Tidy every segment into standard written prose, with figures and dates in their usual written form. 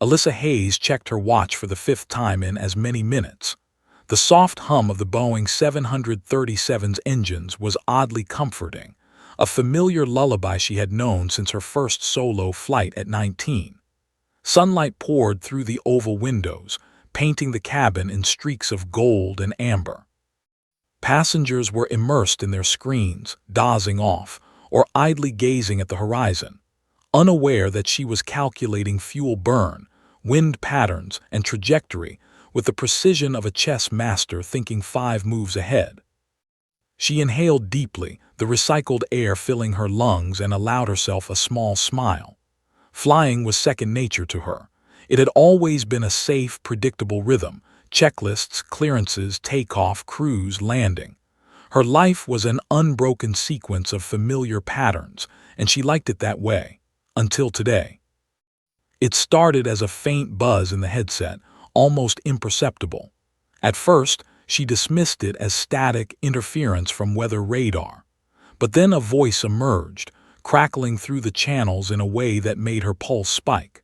Alyssa Hayes checked her watch for the fifth time in as many minutes. The soft hum of the Boeing 737's engines was oddly comforting, a familiar lullaby she had known since her first solo flight at 19. Sunlight poured through the oval windows, painting the cabin in streaks of gold and amber. Passengers were immersed in their screens, dozing off, or idly gazing at the horizon, unaware that she was calculating fuel burn, wind patterns, and trajectory with the precision of a chess master thinking 5 moves ahead. She inhaled deeply, the recycled air filling her lungs, and allowed herself a small smile. Flying was second nature to her. It had always been a safe, predictable rhythm: checklists, clearances, takeoff, cruise, landing. Her life was an unbroken sequence of familiar patterns, and she liked it that way, until today. It started as a faint buzz in the headset, almost imperceptible. At first, she dismissed it as static interference from weather radar. But then a voice emerged, crackling through the channels in a way that made her pulse spike.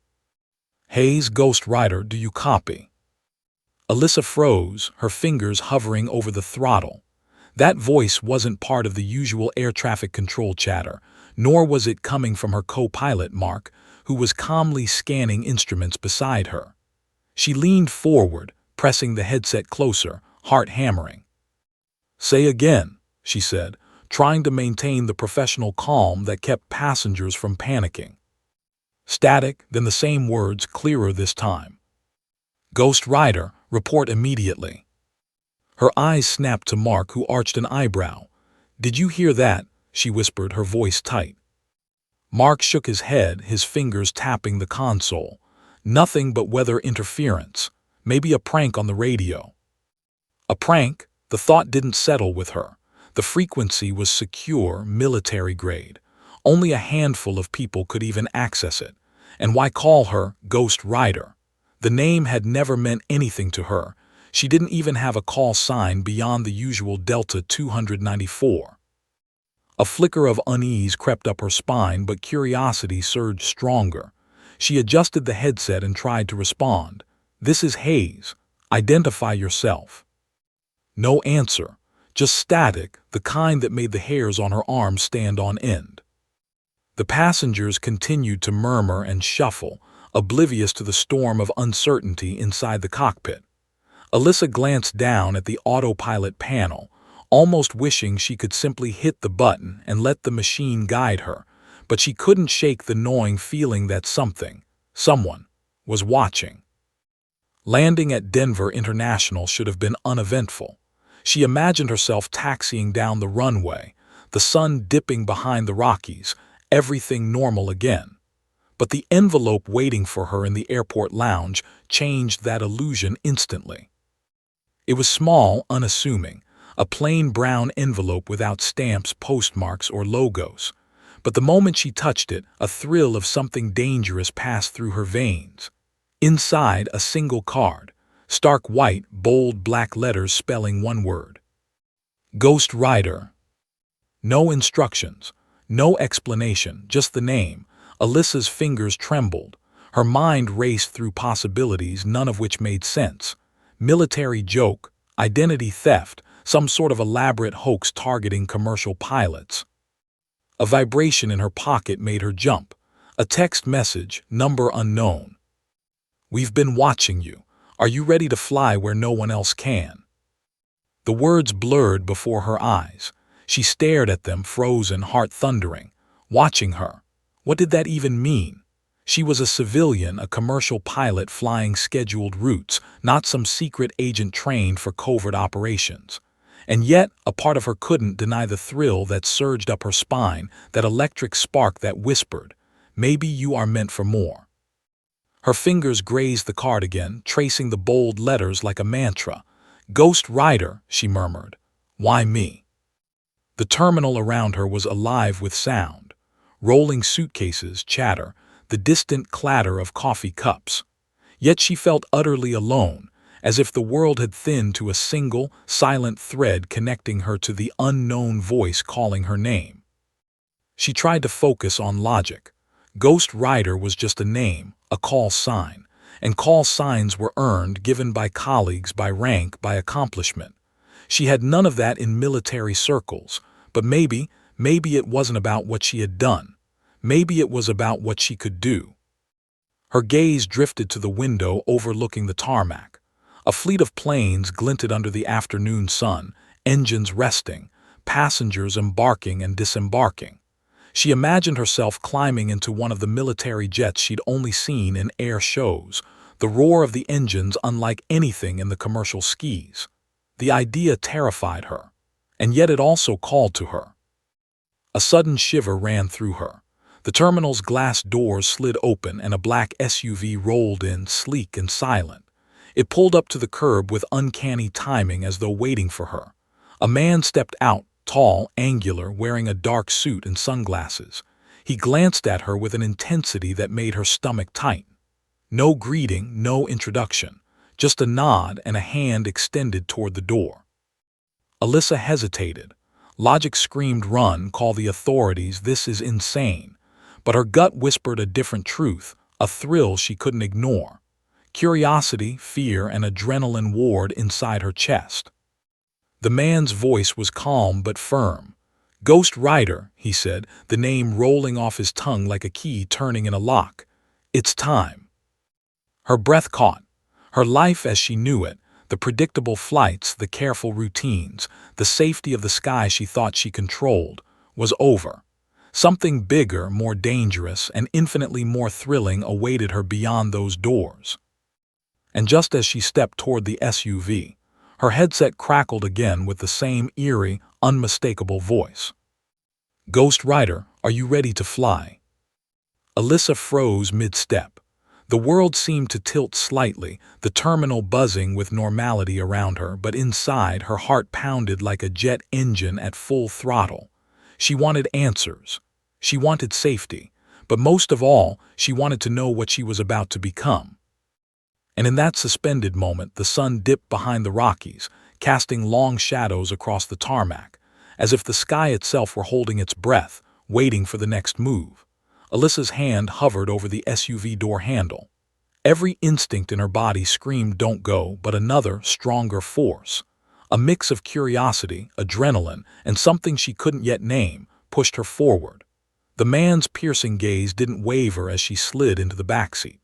"Hayes, Ghost Rider, do you copy?" Alyssa froze, her fingers hovering over the throttle. That voice wasn't part of the usual air traffic control chatter, nor was it coming from her co-pilot, Mark, who was calmly scanning instruments beside her. She leaned forward, pressing the headset closer, heart hammering. "Say again," she said, trying to maintain the professional calm that kept passengers from panicking. Static, then the same words, clearer this time. "Ghost Rider, report immediately." Her eyes snapped to Mark, who arched an eyebrow. "Did you hear that?" she whispered, her voice tight. Mark shook his head, his fingers tapping the console. Nothing but weather interference. Maybe a prank on the radio. A prank? The thought didn't settle with her. The frequency was secure, military grade. Only a handful of people could even access it. And why call her Ghost Rider? The name had never meant anything to her. She didn't even have a call sign beyond the usual Delta 294. A flicker of unease crept up her spine, but curiosity surged stronger. She adjusted the headset and tried to respond. "This is Hayes. Identify yourself." No answer, just static, the kind that made the hairs on her arms stand on end. The passengers continued to murmur and shuffle, oblivious to the storm of uncertainty inside the cockpit. Alyssa glanced down at the autopilot panel, almost wishing she could simply hit the button and let the machine guide her, but she couldn't shake the gnawing feeling that someone, was watching. Landing at Denver International should have been uneventful. She imagined herself taxiing down the runway, the sun dipping behind the Rockies, everything normal again. But the envelope waiting for her in the airport lounge changed that illusion instantly. It was small, unassuming, a plain brown envelope without stamps, postmarks, or logos. But the moment she touched it, a thrill of something dangerous passed through her veins. Inside, a single card, stark white, bold black letters spelling one word: Ghost Rider. No instructions, no explanation, just the name. Alyssa's fingers trembled. Her mind raced through possibilities, none of which made sense. Military joke, identity theft, some sort of elaborate hoax targeting commercial pilots. A vibration in her pocket made her jump. A text message, number unknown. "We've been watching you. Are you ready to fly where no one else can?" The words blurred before her eyes. She stared at them, frozen, heart thundering. Watching her. What did that even mean? She was a civilian, a commercial pilot flying scheduled routes, not some secret agent trained for covert operations. And yet, a part of her couldn't deny the thrill that surged up her spine, that electric spark that whispered, "Maybe you are meant for more." Her fingers grazed the card again, tracing the bold letters like a mantra. "Ghost Rider," she murmured. "Why me?" The terminal around her was alive with sound. Rolling suitcases, chatter, the distant clatter of coffee cups. Yet she felt utterly alone, as if the world had thinned to a single, silent thread connecting her to the unknown voice calling her name. She tried to focus on logic. Ghost Rider was just a name, a call sign, and call signs were earned, given by colleagues, by rank, by accomplishment. She had none of that in military circles, but maybe it wasn't about what she had done. Maybe it was about what she could do. Her gaze drifted to the window overlooking the tarmac. A fleet of planes glinted under the afternoon sun, engines resting, passengers embarking and disembarking. She imagined herself climbing into one of the military jets she'd only seen in air shows, the roar of the engines unlike anything in the commercial skies. The idea terrified her, and yet it also called to her. A sudden shiver ran through her. The terminal's glass doors slid open and a black SUV rolled in, sleek and silent. It pulled up to the curb with uncanny timing, as though waiting for her. A man stepped out, tall, angular, wearing a dark suit and sunglasses. He glanced at her with an intensity that made her stomach tighten. No greeting, no introduction, just a nod and a hand extended toward the door. Alyssa hesitated. Logic screamed, "Run, call the authorities, this is insane." But her gut whispered a different truth, a thrill she couldn't ignore. Curiosity, fear, and adrenaline warred inside her chest. The man's voice was calm but firm. "Ghost Rider," he said, the name rolling off his tongue like a key turning in a lock. "It's time." Her breath caught. Her life as she knew it, the predictable flights, the careful routines, the safety of the sky she thought she controlled, was over. Something bigger, more dangerous, and infinitely more thrilling awaited her beyond those doors. And just as she stepped toward the SUV, her headset crackled again with the same eerie, unmistakable voice. "Ghost Rider, are you ready to fly?" Alyssa froze mid-step. The world seemed to tilt slightly, the terminal buzzing with normality around her, but inside her heart pounded like a jet engine at full throttle. She wanted answers. She wanted safety. But most of all, she wanted to know what she was about to become. And in that suspended moment, the sun dipped behind the Rockies, casting long shadows across the tarmac, as if the sky itself were holding its breath, waiting for the next move. Alyssa's hand hovered over the SUV door handle. Every instinct in her body screamed, "Don't go," but another, stronger force. A mix of curiosity, adrenaline, and something she couldn't yet name, pushed her forward. The man's piercing gaze didn't waver as she slid into the backseat.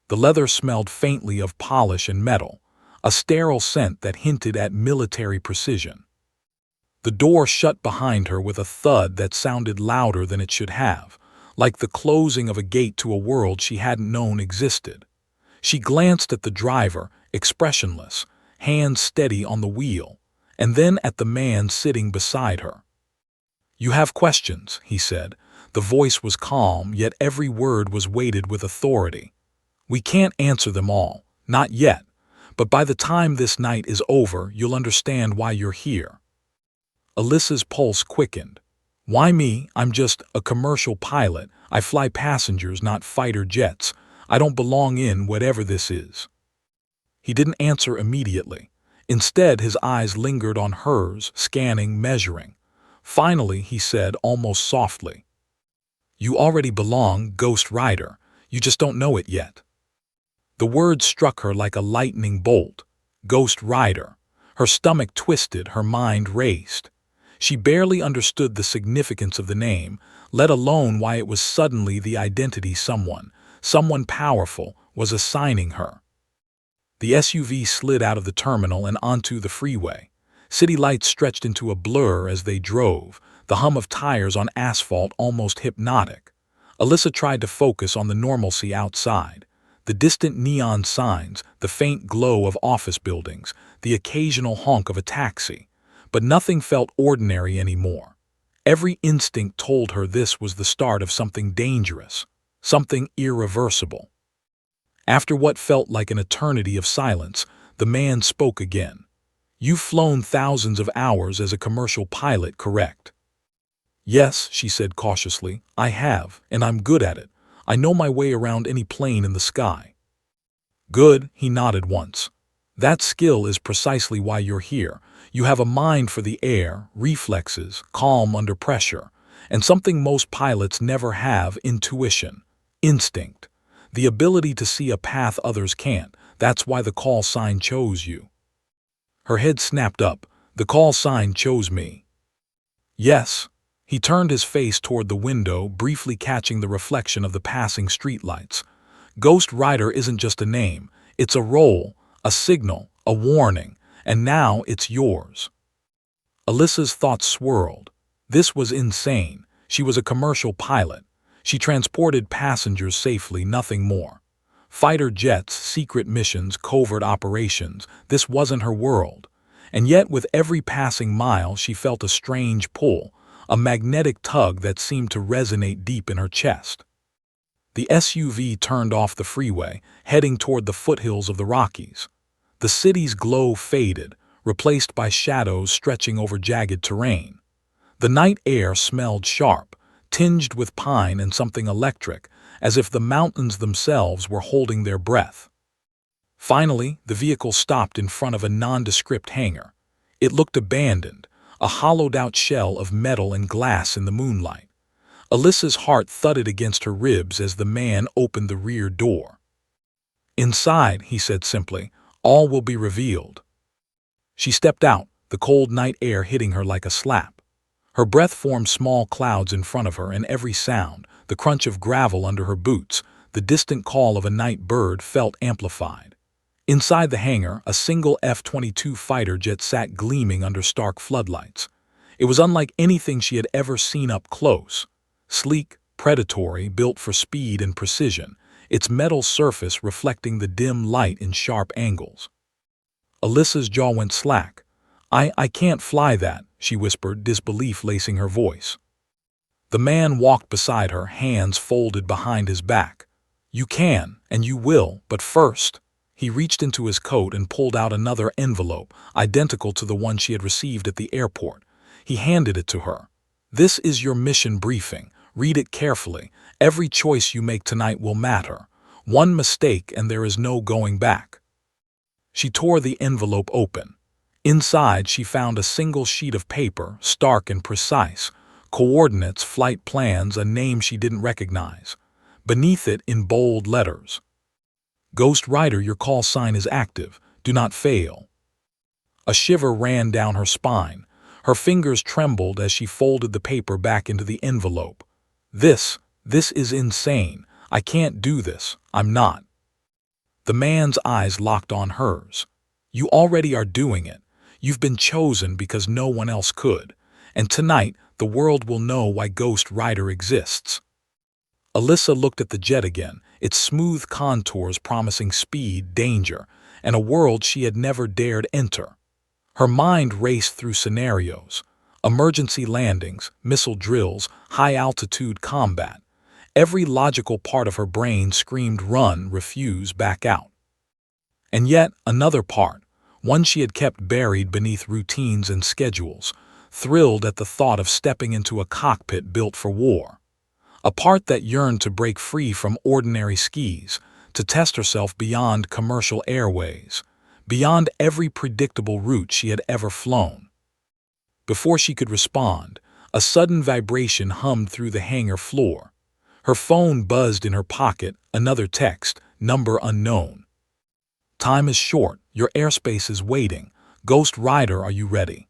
The leather smelled faintly of polish and metal, a sterile scent that hinted at military precision. The door shut behind her with a thud that sounded louder than it should have, like the closing of a gate to a world she hadn't known existed. She glanced at the driver, expressionless, hands steady on the wheel, and then at the man sitting beside her. "You have questions," he said. The voice was calm, yet every word was weighted with authority. "We can't answer them all, not yet, but by the time this night is over, you'll understand why you're here." Alyssa's pulse quickened. "Why me? I'm just a commercial pilot. I fly passengers, not fighter jets. I don't belong in whatever this is." He didn't answer immediately. Instead, his eyes lingered on hers, scanning, measuring. Finally, he said almost softly, "You already belong, Ghost Rider. You just don't know it yet." The word struck her like a lightning bolt. Ghost Rider. Her stomach twisted, her mind raced. She barely understood the significance of the name, let alone why it was suddenly the identity someone powerful, was assigning her. The SUV slid out of the terminal and onto the freeway. City lights stretched into a blur as they drove, the hum of tires on asphalt almost hypnotic. Alyssa tried to focus on the normalcy outside. The distant neon signs, the faint glow of office buildings, the occasional honk of a taxi. But nothing felt ordinary anymore. Every instinct told her this was the start of something dangerous, something irreversible. After what felt like an eternity of silence, the man spoke again. "You've flown thousands of hours as a commercial pilot, correct?" "Yes," she said cautiously, "I have, and I'm good at it. I know my way around any plane in the sky." "Good," he nodded once. "That skill is precisely why you're here. You have a mind for the air, reflexes, calm under pressure, and something most pilots never have: intuition, instinct. The ability to see a path others can't. That's why the call sign chose you. Her head snapped up. The call sign chose me. Yes. He turned his face toward the window, briefly catching the reflection of the passing streetlights. Ghost Rider isn't just a name. It's a role, a signal, a warning, and now it's yours. Alyssa's thoughts swirled. This was insane. She was a commercial pilot. She transported passengers safely, nothing more. Fighter jets, secret missions, covert operations, this wasn't her world. And yet with every passing mile she felt a strange pull, a magnetic tug that seemed to resonate deep in her chest. The SUV turned off the freeway, heading toward the foothills of the Rockies. The city's glow faded, replaced by shadows stretching over jagged terrain. The night air smelled sharp, tinged with pine and something electric, as if the mountains themselves were holding their breath. Finally, the vehicle stopped in front of a nondescript hangar. It looked abandoned, a hollowed-out shell of metal and glass in the moonlight. Alyssa's heart thudded against her ribs as the man opened the rear door. "Inside," he said simply, "all will be revealed." She stepped out, the cold night air hitting her like a slap. Her breath formed small clouds in front of her, and every sound, the crunch of gravel under her boots, the distant call of a night bird, felt amplified. Inside the hangar, a single F-22 fighter jet sat gleaming under stark floodlights. It was unlike anything she had ever seen up close. Sleek, predatory, built for speed and precision, its metal surface reflecting the dim light in sharp angles. Alyssa's jaw went slack. I can't fly that," she whispered, disbelief lacing her voice. The man walked beside her, hands folded behind his back. "You can, and you will, but first—" He reached into his coat and pulled out another envelope, identical to the one she had received at the airport. He handed it to her. "This is your mission briefing. Read it carefully. Every choice you make tonight will matter. One mistake and there is no going back." She tore the envelope open. Inside, she found a single sheet of paper, stark and precise. Coordinates, flight plans, a name she didn't recognize. Beneath it, in bold letters, "Ghost Rider, your call sign is active. Do not fail." A shiver ran down her spine. Her fingers trembled as she folded the paper back into the envelope. This is insane. I can't do this. I'm not." The man's eyes locked on hers. "You already are doing it. You've been chosen because no one else could. And tonight, the world will know why Ghost Rider exists." Alyssa looked at the jet again, its smooth contours promising speed, danger, and a world she had never dared enter. Her mind raced through scenarios: emergency landings, missile drills, high-altitude combat. Every logical part of her brain screamed run, refuse, back out. And yet, another part, one she had kept buried beneath routines and schedules, thrilled at the thought of stepping into a cockpit built for war. A part that yearned to break free from ordinary skis, to test herself beyond commercial airways, beyond every predictable route she had ever flown. Before she could respond, a sudden vibration hummed through the hangar floor. Her phone buzzed in her pocket, another text, number unknown. "Time is short. Your airspace is waiting. Ghost Rider, are you ready?"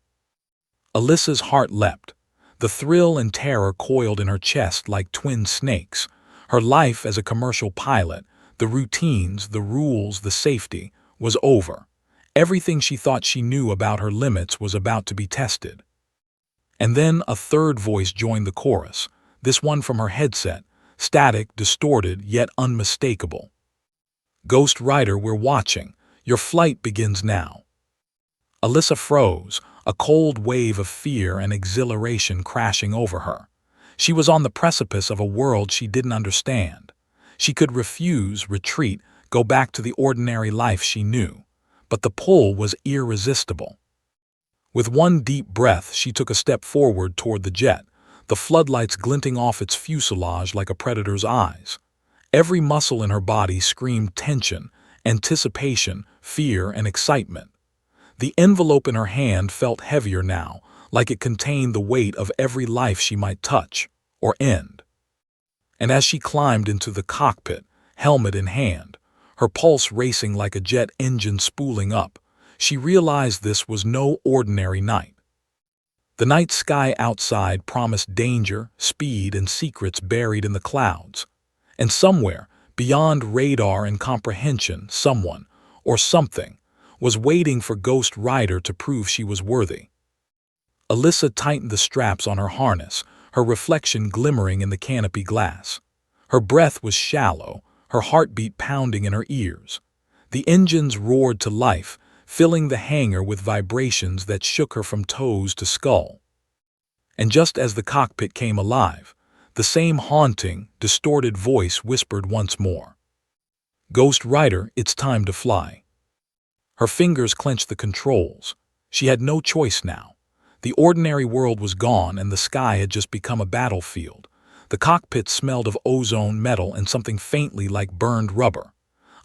Alyssa's heart leapt. The thrill and terror coiled in her chest like twin snakes. Her life as a commercial pilot, the routines, the rules, the safety, was over. Everything she thought she knew about her limits was about to be tested. And then a third voice joined the chorus, this one from her headset, static, distorted, yet unmistakable. "Ghost Rider, we're watching. Your flight begins now." Alyssa froze, a cold wave of fear and exhilaration crashing over her. She was on the precipice of a world she didn't understand. She could refuse, retreat, go back to the ordinary life she knew. But the pull was irresistible. With one deep breath, she took a step forward toward the jet, the floodlights glinting off its fuselage like a predator's eyes. Every muscle in her body screamed tension, anticipation, fear, and excitement. The envelope in her hand felt heavier now, like it contained the weight of every life she might touch or end. And as she climbed into the cockpit, helmet in hand, her pulse racing like a jet engine spooling up. She realized this was no ordinary night. The night sky outside promised danger, speed, and secrets buried in the clouds. And somewhere, beyond radar and comprehension, someone, or something, was waiting for Ghost Rider to prove she was worthy. Alyssa tightened the straps on her harness, her reflection glimmering in the canopy glass. Her breath was shallow, her heartbeat pounding in her ears. The engines roared to life, filling the hangar with vibrations that shook her from toes to skull. And just as the cockpit came alive, the same haunting, distorted voice whispered once more. "Ghost Rider, it's time to fly." Her fingers clenched the controls. She had no choice now. The ordinary world was gone and the sky had just become a battlefield. The cockpit smelled of ozone, metal, and something faintly like burned rubber.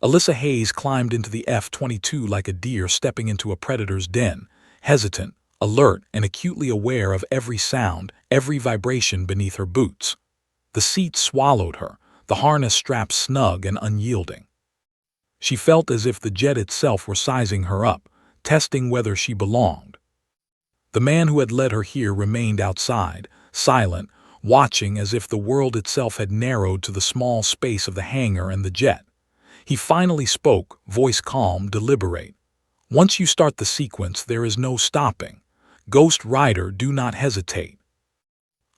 Alyssa Hayes climbed into the F-22 like a deer stepping into a predator's den, hesitant, alert, and acutely aware of every sound, every vibration beneath her boots. The seat swallowed her, the harness strapped snug and unyielding. She felt as if the jet itself were sizing her up, testing whether she belonged. The man who had led her here remained outside, silent, watching as if the world itself had narrowed to the small space of the hangar and the jet. He finally spoke, voice calm, deliberate. "Once you start the sequence, there is no stopping. Ghost Rider, do not hesitate."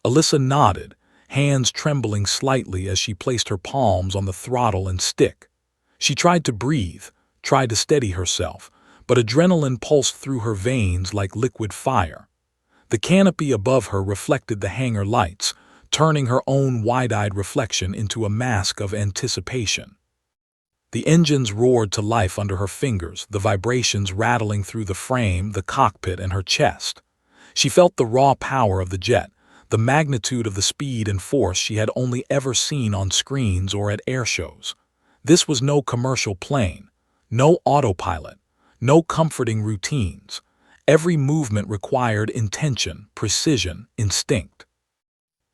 Alyssa nodded, hands trembling slightly as she placed her palms on the throttle and stick. She tried to breathe, tried to steady herself, but adrenaline pulsed through her veins like liquid fire. The canopy above her reflected the hangar lights, turning her own wide-eyed reflection into a mask of anticipation. The engines roared to life under her fingers, the vibrations rattling through the frame, the cockpit, and her chest. She felt the raw power of the jet, the magnitude of the speed and force she had only ever seen on screens or at air shows. This was no commercial plane, no autopilot, no comforting routines. Every movement required intention, precision, instinct.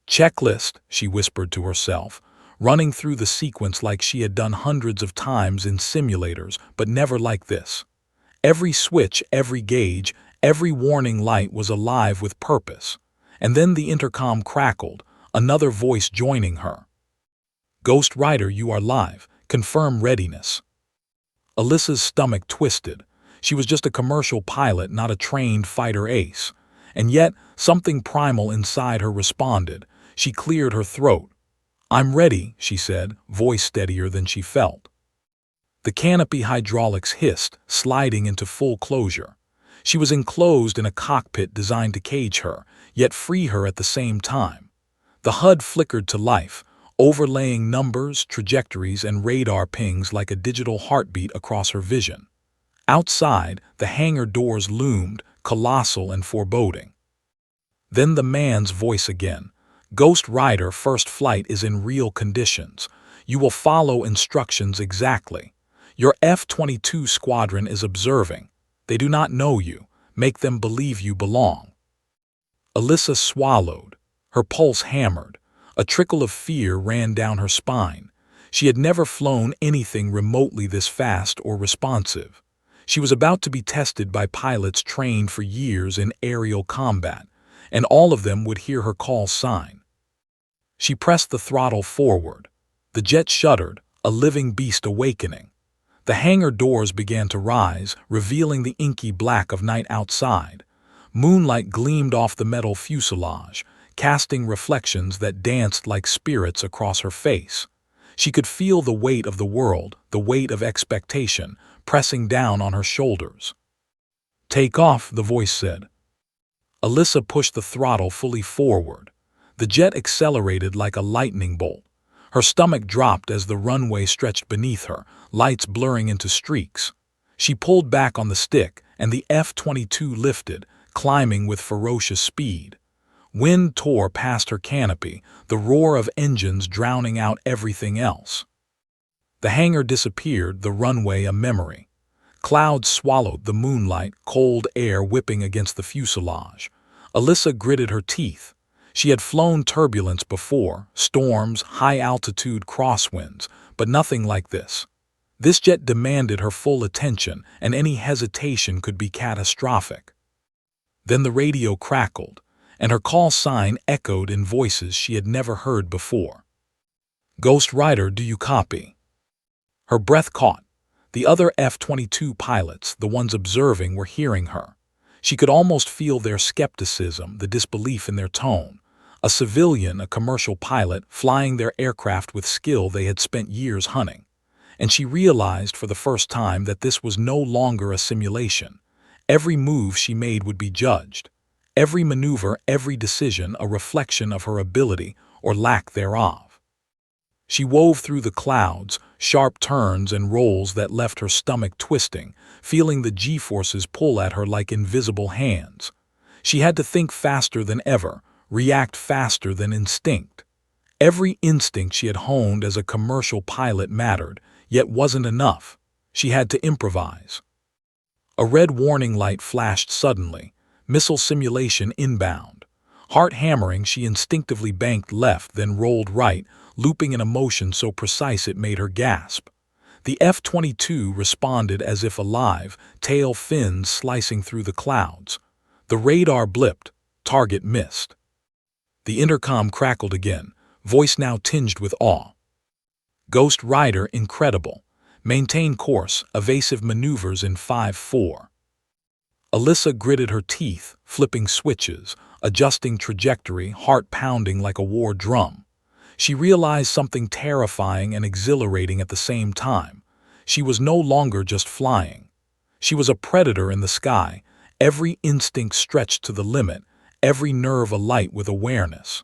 "Checklist," she whispered to herself, running through the sequence like she had done hundreds of times in simulators, but never like this. Every switch, every gauge, every warning light was alive with purpose. And then the intercom crackled, another voice joining her. "Ghost Rider, you are live. Confirm readiness." Alyssa's stomach twisted. She was just a commercial pilot, not a trained fighter ace. And yet, something primal inside her responded. She cleared her throat. "I'm ready," she said, voice steadier than she felt. The canopy hydraulics hissed, sliding into full closure. She was enclosed in a cockpit designed to cage her, yet free her at the same time. The HUD flickered to life, overlaying numbers, trajectories, and radar pings like a digital heartbeat across her vision. Outside, the hangar doors loomed, colossal and foreboding. Then the man's voice again. "Ghost Rider, first flight is in real conditions. You will follow instructions exactly. Your F-22 squadron is observing. They do not know you. Make them believe you belong." Alyssa swallowed. Her pulse hammered. A trickle of fear ran down her spine. She had never flown anything remotely this fast or responsive. She was about to be tested by pilots trained for years in aerial combat, and all of them would hear her call sign. She pressed the throttle forward. The jet shuddered, a living beast awakening. The hangar doors began to rise, revealing the inky black of night outside. Moonlight gleamed off the metal fuselage, casting reflections that danced like spirits across her face. She could feel the weight of the world, the weight of expectation, pressing down on her shoulders. "Take off," the voice said. Alyssa pushed the throttle fully forward. The jet accelerated like a lightning bolt. Her stomach dropped as the runway stretched beneath her, lights blurring into streaks. She pulled back on the stick, and the F-22 lifted, climbing with ferocious speed. Wind tore past her canopy, the roar of engines drowning out everything else. The hangar disappeared, the runway a memory. Clouds swallowed the moonlight, cold air whipping against the fuselage. Alyssa gritted her teeth. She had flown turbulence before, storms, high-altitude crosswinds, but nothing like this. This jet demanded her full attention, and any hesitation could be catastrophic. Then the radio crackled, and her call sign echoed in voices she had never heard before. "Ghost Rider, do you copy?" Her breath caught. The other F-22 pilots, the ones observing, were hearing her. She could almost feel their skepticism, the disbelief in their tone. A civilian, a commercial pilot, flying their aircraft with skill they had spent years hunting. And she realized for the first time that this was no longer a simulation. Every move she made would be judged. Every maneuver, every decision, a reflection of her ability or lack thereof. She wove through the clouds, sharp turns and rolls that left her stomach twisting, feeling the G-forces pull at her like invisible hands. She had to think faster than ever, react faster than instinct. Every instinct she had honed as a commercial pilot mattered, yet wasn't enough. She had to improvise. A red warning light flashed suddenly. Missile simulation inbound. Heart hammering, she instinctively banked left, then rolled right, looping in a motion so precise it made her gasp. The F-22 responded as if alive, tail fins slicing through the clouds. The radar blipped. Target missed. The intercom crackled again, voice now tinged with awe. "Ghost Rider, incredible. Maintain course, evasive maneuvers in 5-4. Alyssa gritted her teeth, flipping switches, adjusting trajectory, heart pounding like a war drum. She realized something terrifying and exhilarating at the same time. She was no longer just flying. She was a predator in the sky, every instinct stretched to the limit, every nerve alight with awareness.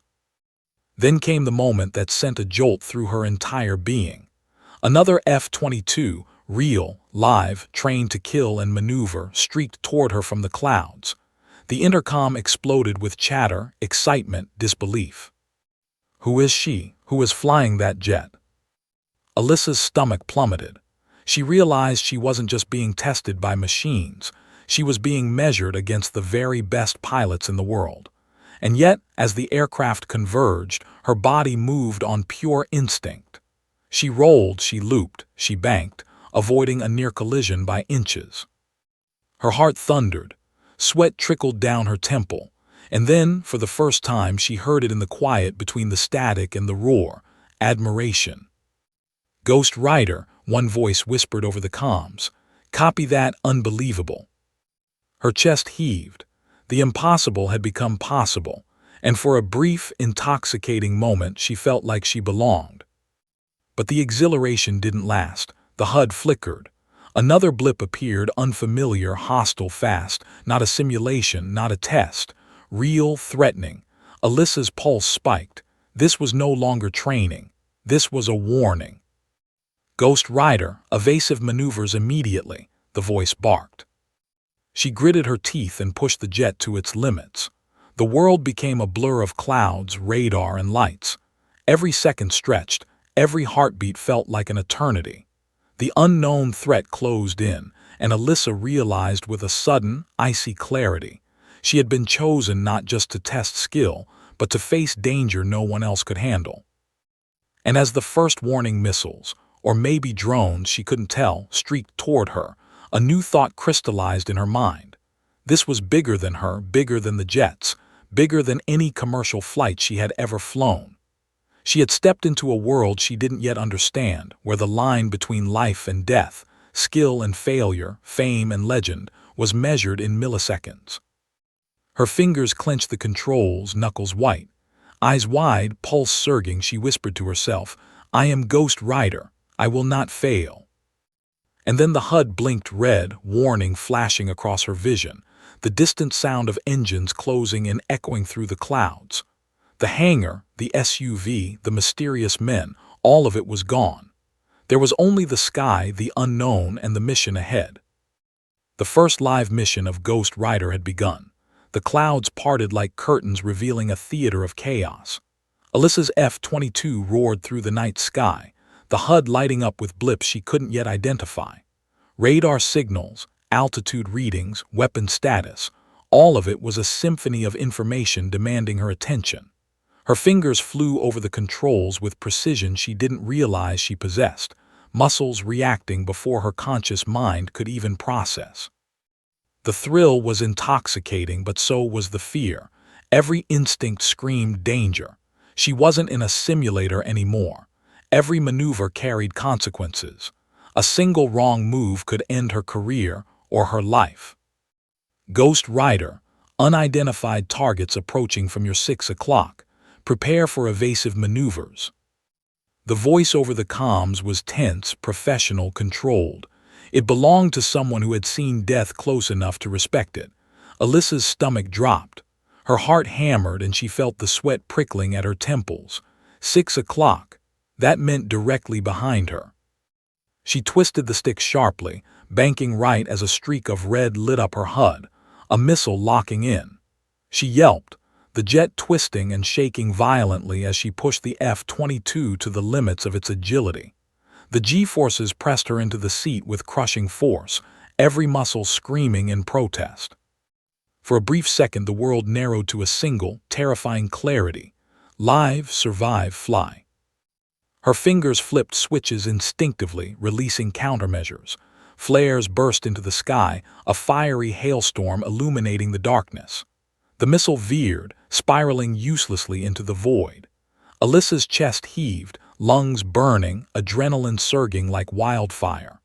Then came the moment that sent a jolt through her entire being. Another F-22, real, live, trained to kill and maneuver, streaked toward her from the clouds. The intercom exploded with chatter, excitement, disbelief. Who is she? Who is flying that jet? Alyssa's stomach plummeted. She realized she wasn't just being tested by machines. She was being measured against the very best pilots in the world. And yet, as the aircraft converged, her body moved on pure instinct. She rolled, she looped, she banked, avoiding a near collision by inches. Her heart thundered. Sweat trickled down her temple. And then, for the first time, she heard it in the quiet between the static and the roar. Admiration. "Ghost Rider," one voice whispered over the comms. "Copy that, unbelievable." Her chest heaved. The impossible had become possible, and for a brief, intoxicating moment she felt like she belonged. But the exhilaration didn't last. The HUD flickered. Another blip appeared, unfamiliar, hostile, fast. Not a simulation, not a test. Real, threatening. Alyssa's pulse spiked. This was no longer training. This was a warning. "Ghost Rider, evasive maneuvers immediately," the voice barked. She gritted her teeth and pushed the jet to its limits. The world became a blur of clouds, radar, and lights. Every second stretched. Every heartbeat felt like an eternity. The unknown threat closed in, and Alyssa realized with a sudden, icy clarity. She had been chosen not just to test skill, but to face danger no one else could handle. And as the first warning missiles, or maybe drones, she couldn't tell, streaked toward her, a new thought crystallized in her mind. This was bigger than her, bigger than the jets, bigger than any commercial flight she had ever flown. She had stepped into a world she didn't yet understand, where the line between life and death, skill and failure, fame and legend, was measured in milliseconds. Her fingers clenched the controls, knuckles white. Eyes wide, pulse surging, she whispered to herself, "I am Ghost Rider. I will not fail." And then the HUD blinked red, warning flashing across her vision, the distant sound of engines closing in echoing through the clouds. The hangar, the SUV, the mysterious men, all of it was gone. There was only the sky, the unknown, and the mission ahead. The first live mission of Ghost Rider had begun. The clouds parted like curtains revealing a theater of chaos. Alyssa's F-22 roared through the night sky, the HUD lighting up with blips she couldn't yet identify. Radar signals, altitude readings, weapon status, all of it was a symphony of information demanding her attention. Her fingers flew over the controls with precision she didn't realize she possessed, muscles reacting before her conscious mind could even process. The thrill was intoxicating, but so was the fear. Every instinct screamed danger. She wasn't in a simulator anymore. Every maneuver carried consequences. A single wrong move could end her career or her life. Ghost Rider, unidentified targets approaching from your 6 o'clock. Prepare for evasive maneuvers. The voice over the comms was tense, professional, controlled. It belonged to someone who had seen death close enough to respect it. Alyssa's stomach dropped. Her heart hammered and she felt the sweat prickling at her temples. 6 o'clock. That meant directly behind her. She twisted the stick sharply, banking right as a streak of red lit up her HUD, a missile locking in. She yelped, the jet twisting and shaking violently as she pushed the F-22 to the limits of its agility. The G-forces pressed her into the seat with crushing force, every muscle screaming in protest. For a brief second, the world narrowed to a single, terrifying clarity. Live, survive, fly. Her fingers flipped switches instinctively, releasing countermeasures. Flares burst into the sky, a fiery hailstorm illuminating the darkness. The missile veered, spiraling uselessly into the void. Alyssa's chest heaved, lungs burning, adrenaline surging like wildfire.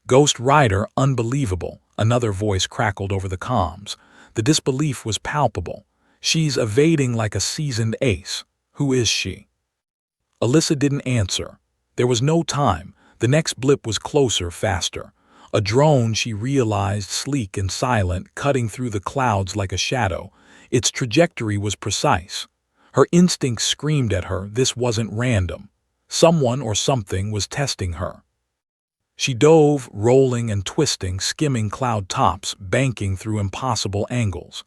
Ghost Rider, unbelievable, another voice crackled over the comms. The disbelief was palpable. She's evading like a seasoned ace. Who is she? Alyssa didn't answer. There was no time. The next blip was closer, faster. A drone, she realized, sleek and silent, cutting through the clouds like a shadow. Its trajectory was precise. Her instincts screamed at her this wasn't random. Someone or something was testing her. She dove, rolling and twisting, skimming cloud tops, banking through impossible angles.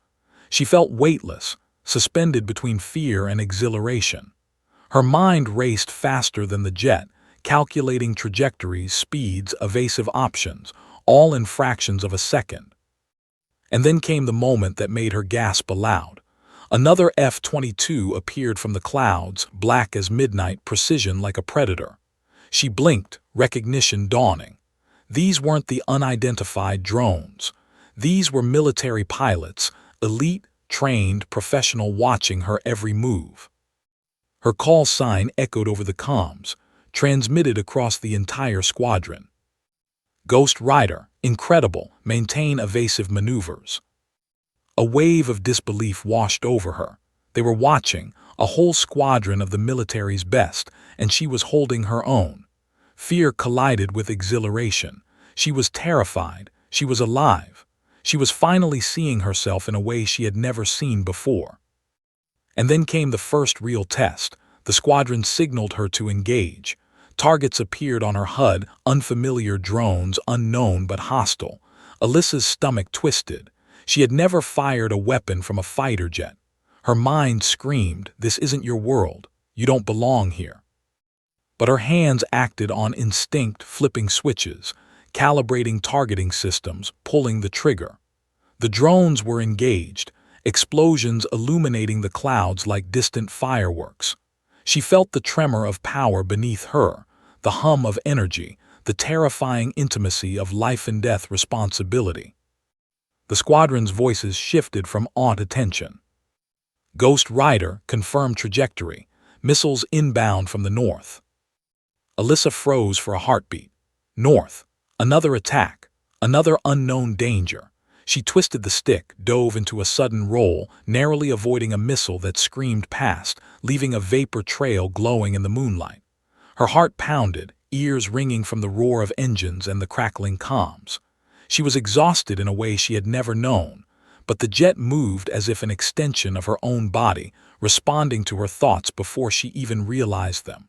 She felt weightless, suspended between fear and exhilaration. Her mind raced faster than the jet, calculating trajectories, speeds, evasive options, all in fractions of a second. And then came the moment that made her gasp aloud. Another F-22 appeared from the clouds, black as midnight, precision like a predator. She blinked, recognition dawning. These weren't the unidentified drones. These were military pilots, elite, trained, professional, watching her every move. Her call sign echoed over the comms, transmitted across the entire squadron. Ghost Rider, incredible, maintain evasive maneuvers. A wave of disbelief washed over her. They were watching, a whole squadron of the military's best, and she was holding her own. Fear collided with exhilaration. She was terrified. She was alive. She was finally seeing herself in a way she had never seen before. And then came the first real test. The squadron signaled her to engage. Targets appeared on her HUD, unfamiliar drones, unknown but hostile. Alyssa's stomach twisted. She had never fired a weapon from a fighter jet. Her mind screamed, "This isn't your world. You don't belong here." But her hands acted on instinct, flipping switches, calibrating targeting systems, pulling the trigger. The drones were engaged, explosions illuminating the clouds like distant fireworks. She felt the tremor of power beneath her, the hum of energy, the terrifying intimacy of life and death responsibility. The squadron's voices shifted from awe to tension. Ghost Rider, confirmed trajectory, missiles inbound from the north. Alyssa froze for a heartbeat. North. Another attack. Another unknown danger. She twisted the stick, dove into a sudden roll, narrowly avoiding a missile that screamed past, leaving a vapor trail glowing in the moonlight. Her heart pounded, ears ringing from the roar of engines and the crackling comms. She was exhausted in a way she had never known, but the jet moved as if an extension of her own body, responding to her thoughts before she even realized them.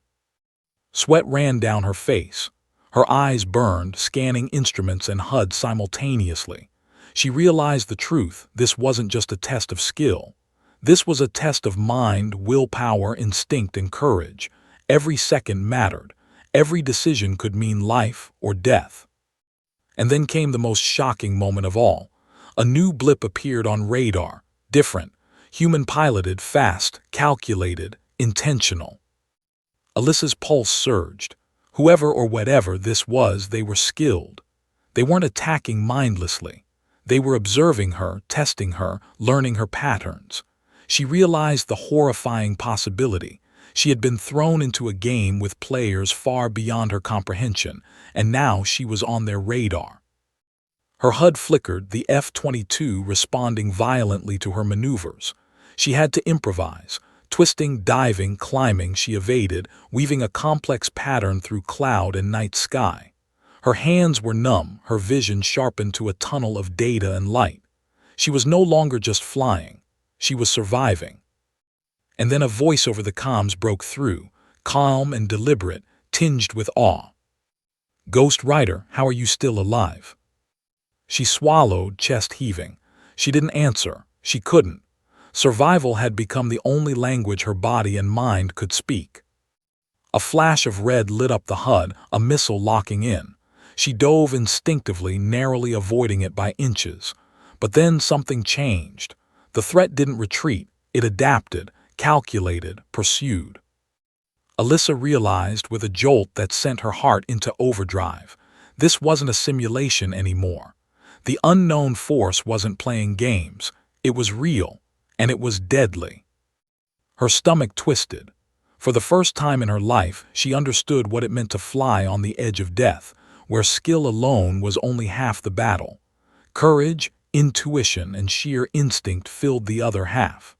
Sweat ran down her face. Her eyes burned, scanning instruments and HUD simultaneously. She realized the truth. This wasn't just a test of skill. This was a test of mind, willpower, instinct, and courage. Every second mattered. Every decision could mean life or death. And then came the most shocking moment of all. A new blip appeared on radar. Different. Human-piloted, fast, calculated, intentional. Alyssa's pulse surged. Whoever or whatever this was, they were skilled. They weren't attacking mindlessly. They were observing her, testing her, learning her patterns. She realized the horrifying possibility. She had been thrown into a game with players far beyond her comprehension, and now she was on their radar. Her HUD flickered, the F-22 responding violently to her maneuvers. She had to improvise. Twisting, diving, climbing, she evaded, weaving a complex pattern through cloud and night sky. Her hands were numb, her vision sharpened to a tunnel of data and light. She was no longer just flying. She was surviving. And then a voice over the comms broke through, calm and deliberate, tinged with awe. "Ghost Rider, how are you still alive?" She swallowed, chest heaving. She didn't answer. She couldn't. Survival had become the only language her body and mind could speak. A flash of red lit up the HUD, a missile locking in. She dove instinctively, narrowly avoiding it by inches. But then something changed. The threat didn't retreat. It adapted, calculated, pursued. Alyssa realized with a jolt that sent her heart into overdrive. This wasn't a simulation anymore. The unknown force wasn't playing games. It was real, and it was deadly. Her stomach twisted. For the first time in her life, she understood what it meant to fly on the edge of death, where skill alone was only half the battle. Courage, intuition, and sheer instinct filled the other half.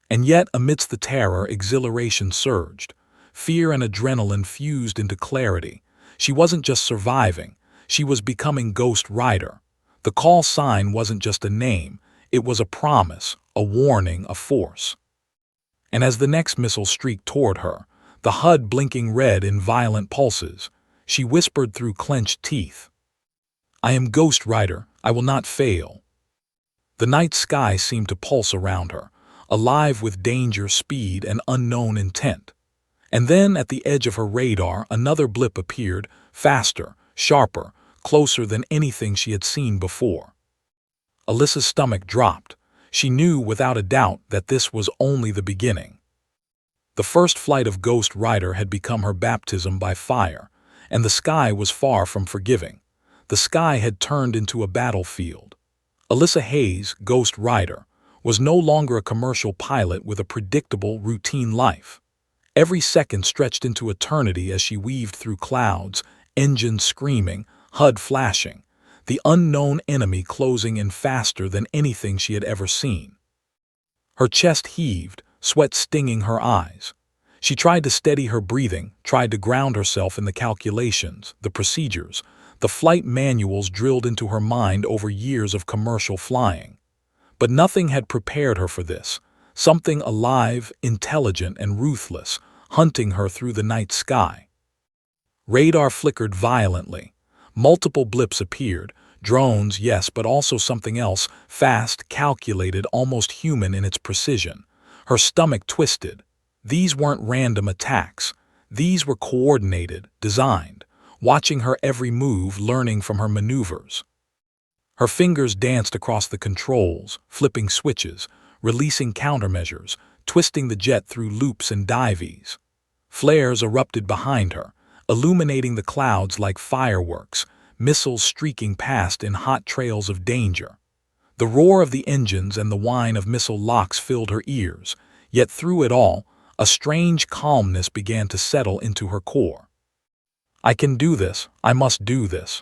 And yet, amidst the terror, exhilaration surged. Fear and adrenaline fused into clarity. She wasn't just surviving. She was becoming Ghost Rider. The call sign wasn't just a name. It was a promise, a warning, a force. And as the next missile streaked toward her, the HUD blinking red in violent pulses, she whispered through clenched teeth, "I am Ghost Rider. I will not fail." The night sky seemed to pulse around her, alive with danger, speed, and unknown intent. And then, at the edge of her radar, another blip appeared, faster, sharper, closer than anything she had seen before. Alyssa's stomach dropped. She knew without a doubt that this was only the beginning. The first flight of Ghost Rider had become her baptism by fire, and the sky was far from forgiving. The sky had turned into a battlefield. Alyssa Hayes, Ghost Rider, was no longer a commercial pilot with a predictable, routine life. Every second stretched into eternity as she weaved through clouds, engines screaming, HUD flashing, the unknown enemy closing in faster than anything she had ever seen. Her chest heaved, sweat stinging her eyes. She tried to steady her breathing, tried to ground herself in the calculations, the procedures, the flight manuals drilled into her mind over years of commercial flying. But nothing had prepared her for this. Something alive, intelligent, and ruthless, hunting her through the night sky. Radar flickered violently. Multiple blips appeared. Drones, yes, but also something else, fast, calculated, almost human in its precision. Her stomach twisted. These weren't random attacks. These were coordinated, designed, watching her every move, learning from her maneuvers. Her fingers danced across the controls, flipping switches, releasing countermeasures, twisting the jet through loops and dives. Flares erupted behind her, illuminating the clouds like fireworks, missiles streaking past in hot trails of danger. The roar of the engines and the whine of missile locks filled her ears, yet through it all, a strange calmness began to settle into her core. "I can do this. I must do this."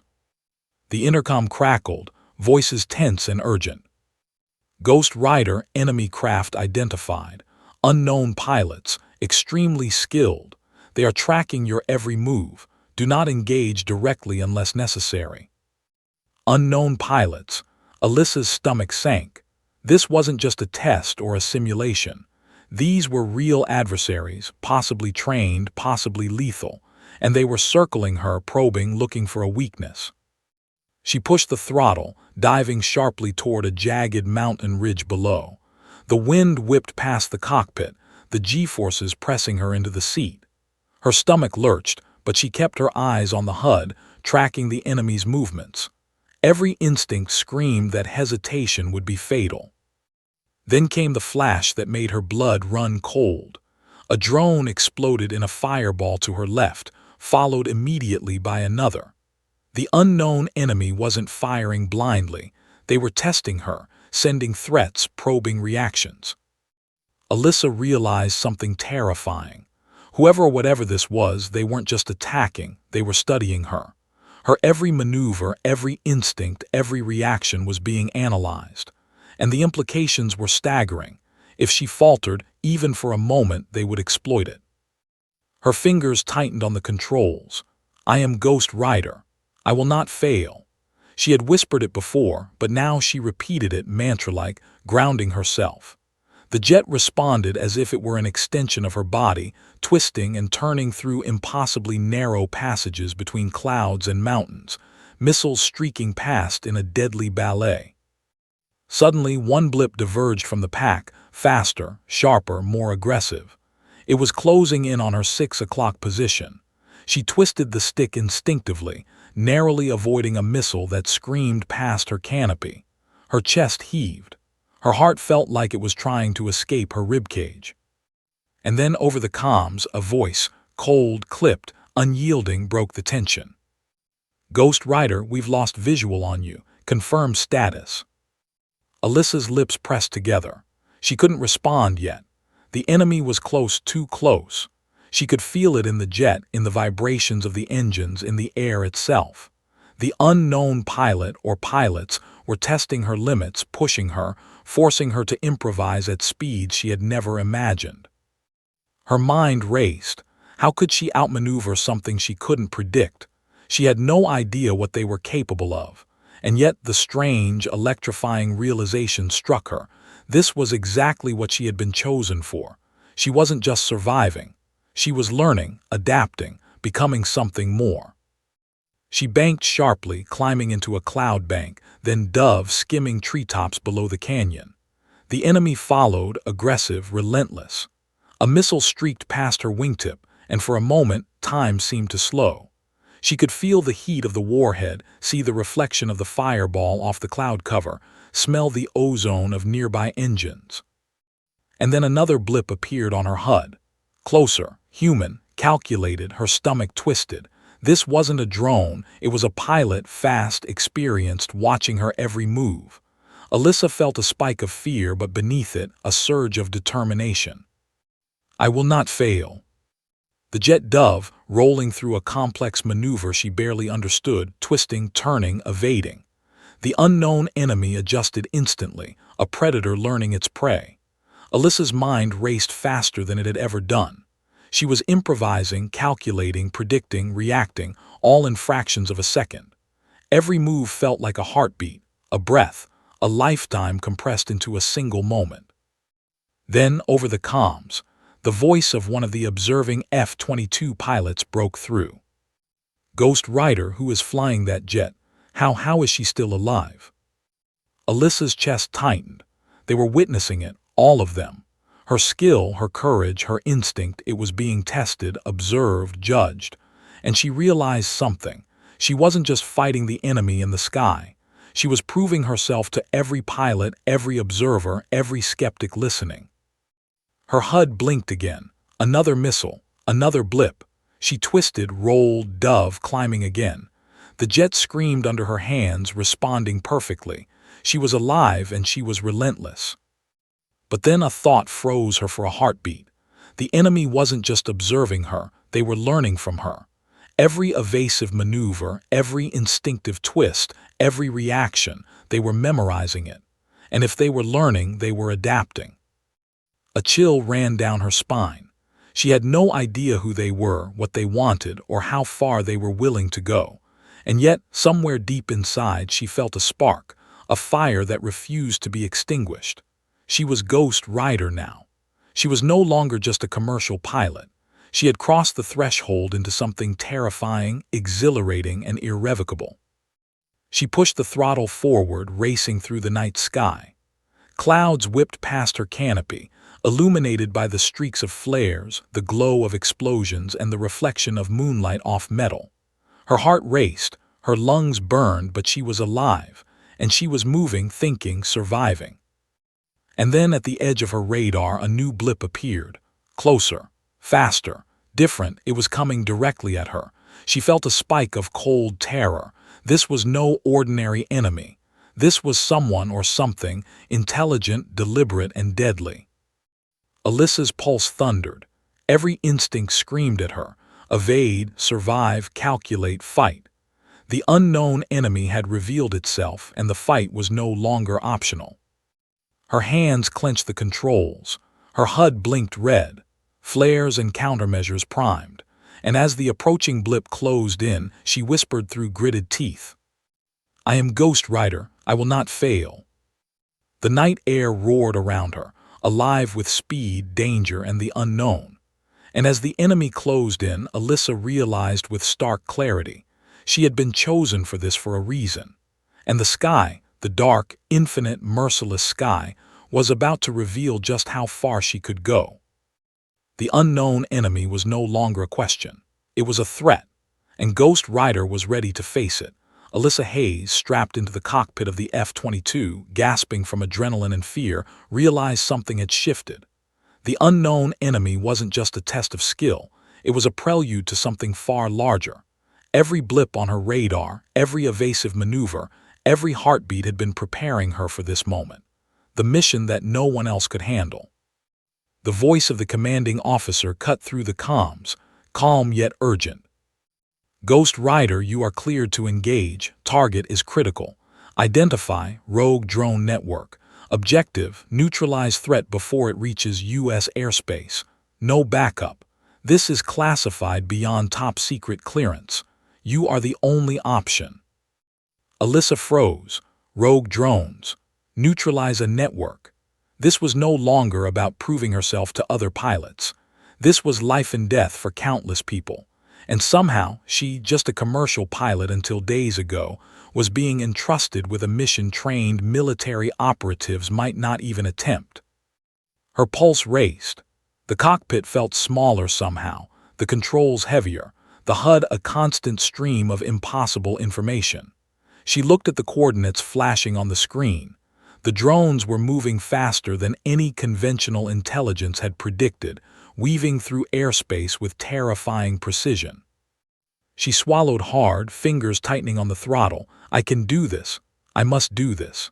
The intercom crackled, voices tense and urgent. "Ghost Rider, enemy craft identified. Unknown pilots, extremely skilled. They are tracking your every move. Do not engage directly unless necessary." Unknown pilots. Alyssa's stomach sank. This wasn't just a test or a simulation. These were real adversaries, possibly trained, possibly lethal, and they were circling her, probing, looking for a weakness. She pushed the throttle, diving sharply toward a jagged mountain ridge below. The wind whipped past the cockpit, the G-forces pressing her into the seat. Her stomach lurched, but she kept her eyes on the HUD, tracking the enemy's movements. Every instinct screamed that hesitation would be fatal. Then came the flash that made her blood run cold. A drone exploded in a fireball to her left, followed immediately by another. The unknown enemy wasn't firing blindly. They were testing her, sending threats, probing reactions. Alyssa realized something terrifying. Whoever or whatever this was, they weren't just attacking, they were studying her. Her every maneuver, every instinct, every reaction was being analyzed. And the implications were staggering. If she faltered, even for a moment, they would exploit it. Her fingers tightened on the controls. "I am Ghost Rider. I will not fail." She had whispered it before, but now she repeated it mantra-like, grounding herself. The jet responded as if it were an extension of her body, twisting and turning through impossibly narrow passages between clouds and mountains, missiles streaking past in a deadly ballet. Suddenly, one blip diverged from the pack, faster, sharper, more aggressive. It was closing in on her 6 o'clock position. She twisted the stick instinctively, narrowly avoiding a missile that screamed past her canopy. Her chest heaved. Her heart felt like it was trying to escape her ribcage. And then over the comms, a voice, cold, clipped, unyielding, broke the tension. "Ghost Rider, we've lost visual on you. Confirm status." Alyssa's lips pressed together. She couldn't respond yet. The enemy was close, too close. She could feel it in the jet, in the vibrations of the engines, in the air itself. The unknown pilot or pilots were testing her limits, pushing her, forcing her to improvise at speeds she had never imagined. Her mind raced. How could she outmaneuver something she couldn't predict? She had no idea what they were capable of. And yet the strange, electrifying realization struck her. This was exactly what she had been chosen for. She wasn't just surviving. She was learning, adapting, becoming something more. She banked sharply, climbing into a cloud bank, then dove, skimming treetops below the canyon. The enemy followed, aggressive, relentless. A missile streaked past her wingtip, and for a moment, time seemed to slow. She could feel the heat of the warhead, see the reflection of the fireball off the cloud cover, smell the ozone of nearby engines. And then another blip appeared on her HUD. Closer, human, calculated, her stomach twisted. This wasn't a drone, it was a pilot, fast, experienced, watching her every move. Alyssa felt a spike of fear, but beneath it, a surge of determination. "I will not fail." The jet dove, rolling through a complex maneuver she barely understood, twisting, turning, evading. The unknown enemy adjusted instantly, a predator learning its prey. Alyssa's mind raced faster than it had ever done. She was improvising, calculating, predicting, reacting, all in fractions of a second. Every move felt like a heartbeat, a breath, a lifetime compressed into a single moment. Then, over the comms, the voice of one of the observing F-22 pilots broke through. "Ghost Rider, who is flying that jet? How is she still alive?" Alyssa's chest tightened. They were witnessing it, all of them. Her skill, her courage, her instinct, it was being tested, observed, judged. And she realized something. She wasn't just fighting the enemy in the sky. She was proving herself to every pilot, every observer, every skeptic listening. Her HUD blinked again. Another missile, another blip. She twisted, rolled, dove, climbing again. The jet screamed under her hands, responding perfectly. She was alive and she was relentless. But then a thought froze her for a heartbeat. The enemy wasn't just observing her, they were learning from her. Every evasive maneuver, every instinctive twist, every reaction, they were memorizing it. And if they were learning, they were adapting. A chill ran down her spine. She had no idea who they were, what they wanted, or how far they were willing to go. And yet, somewhere deep inside, she felt a spark, a fire that refused to be extinguished. She was Ghost Rider now. She was no longer just a commercial pilot. She had crossed the threshold into something terrifying, exhilarating, and irrevocable. She pushed the throttle forward, racing through the night sky. Clouds whipped past her canopy, illuminated by the streaks of flares, the glow of explosions, and the reflection of moonlight off metal. Her heart raced, her lungs burned, but she was alive, and she was moving, thinking, surviving. And then at the edge of her radar, a new blip appeared. Closer, faster, different. It was coming directly at her. She felt a spike of cold terror. This was no ordinary enemy. This was someone or something intelligent, deliberate, and deadly. Alyssa's pulse thundered. Every instinct screamed at her. Evade, survive, calculate, fight. The unknown enemy had revealed itself, and the fight was no longer optional. Her hands clenched the controls. Her HUD blinked red. Flares and countermeasures primed. And as the approaching blip closed in, she whispered through gritted teeth, "I am Ghost Rider. I will not fail." The night air roared around her, alive with speed, danger, and the unknown. And as the enemy closed in, Alyssa realized with stark clarity, she had been chosen for this for a reason. And the sky, the dark, infinite, merciless sky, was about to reveal just how far she could go. The unknown enemy was no longer a question. It was a threat, and Ghost Rider was ready to face it. Alyssa Hayes, strapped into the cockpit of the F-22, gasping from adrenaline and fear, realized something had shifted. The unknown enemy wasn't just a test of skill, it was a prelude to something far larger. Every blip on her radar, every evasive maneuver, every heartbeat had been preparing her for this moment. The mission that no one else could handle. The voice of the commanding officer cut through the comms, calm yet urgent. "Ghost Rider, you are cleared to engage. Target is critical. Identify rogue drone network. Objective, neutralize threat before it reaches U.S. airspace. No backup. This is classified beyond top secret clearance. You are the only option." Alyssa froze. Rogue drones. Neutralize a network. This was no longer about proving herself to other pilots. This was life and death for countless people. And somehow, she, just a commercial pilot until days ago, was being entrusted with a mission trained military operatives might not even attempt. Her pulse raced. The cockpit felt smaller somehow, the controls heavier, the HUD a constant stream of impossible information. She looked at the coordinates flashing on the screen. The drones were moving faster than any conventional intelligence had predicted, weaving through airspace with terrifying precision. She swallowed hard, fingers tightening on the throttle. "I can do this. I must do this."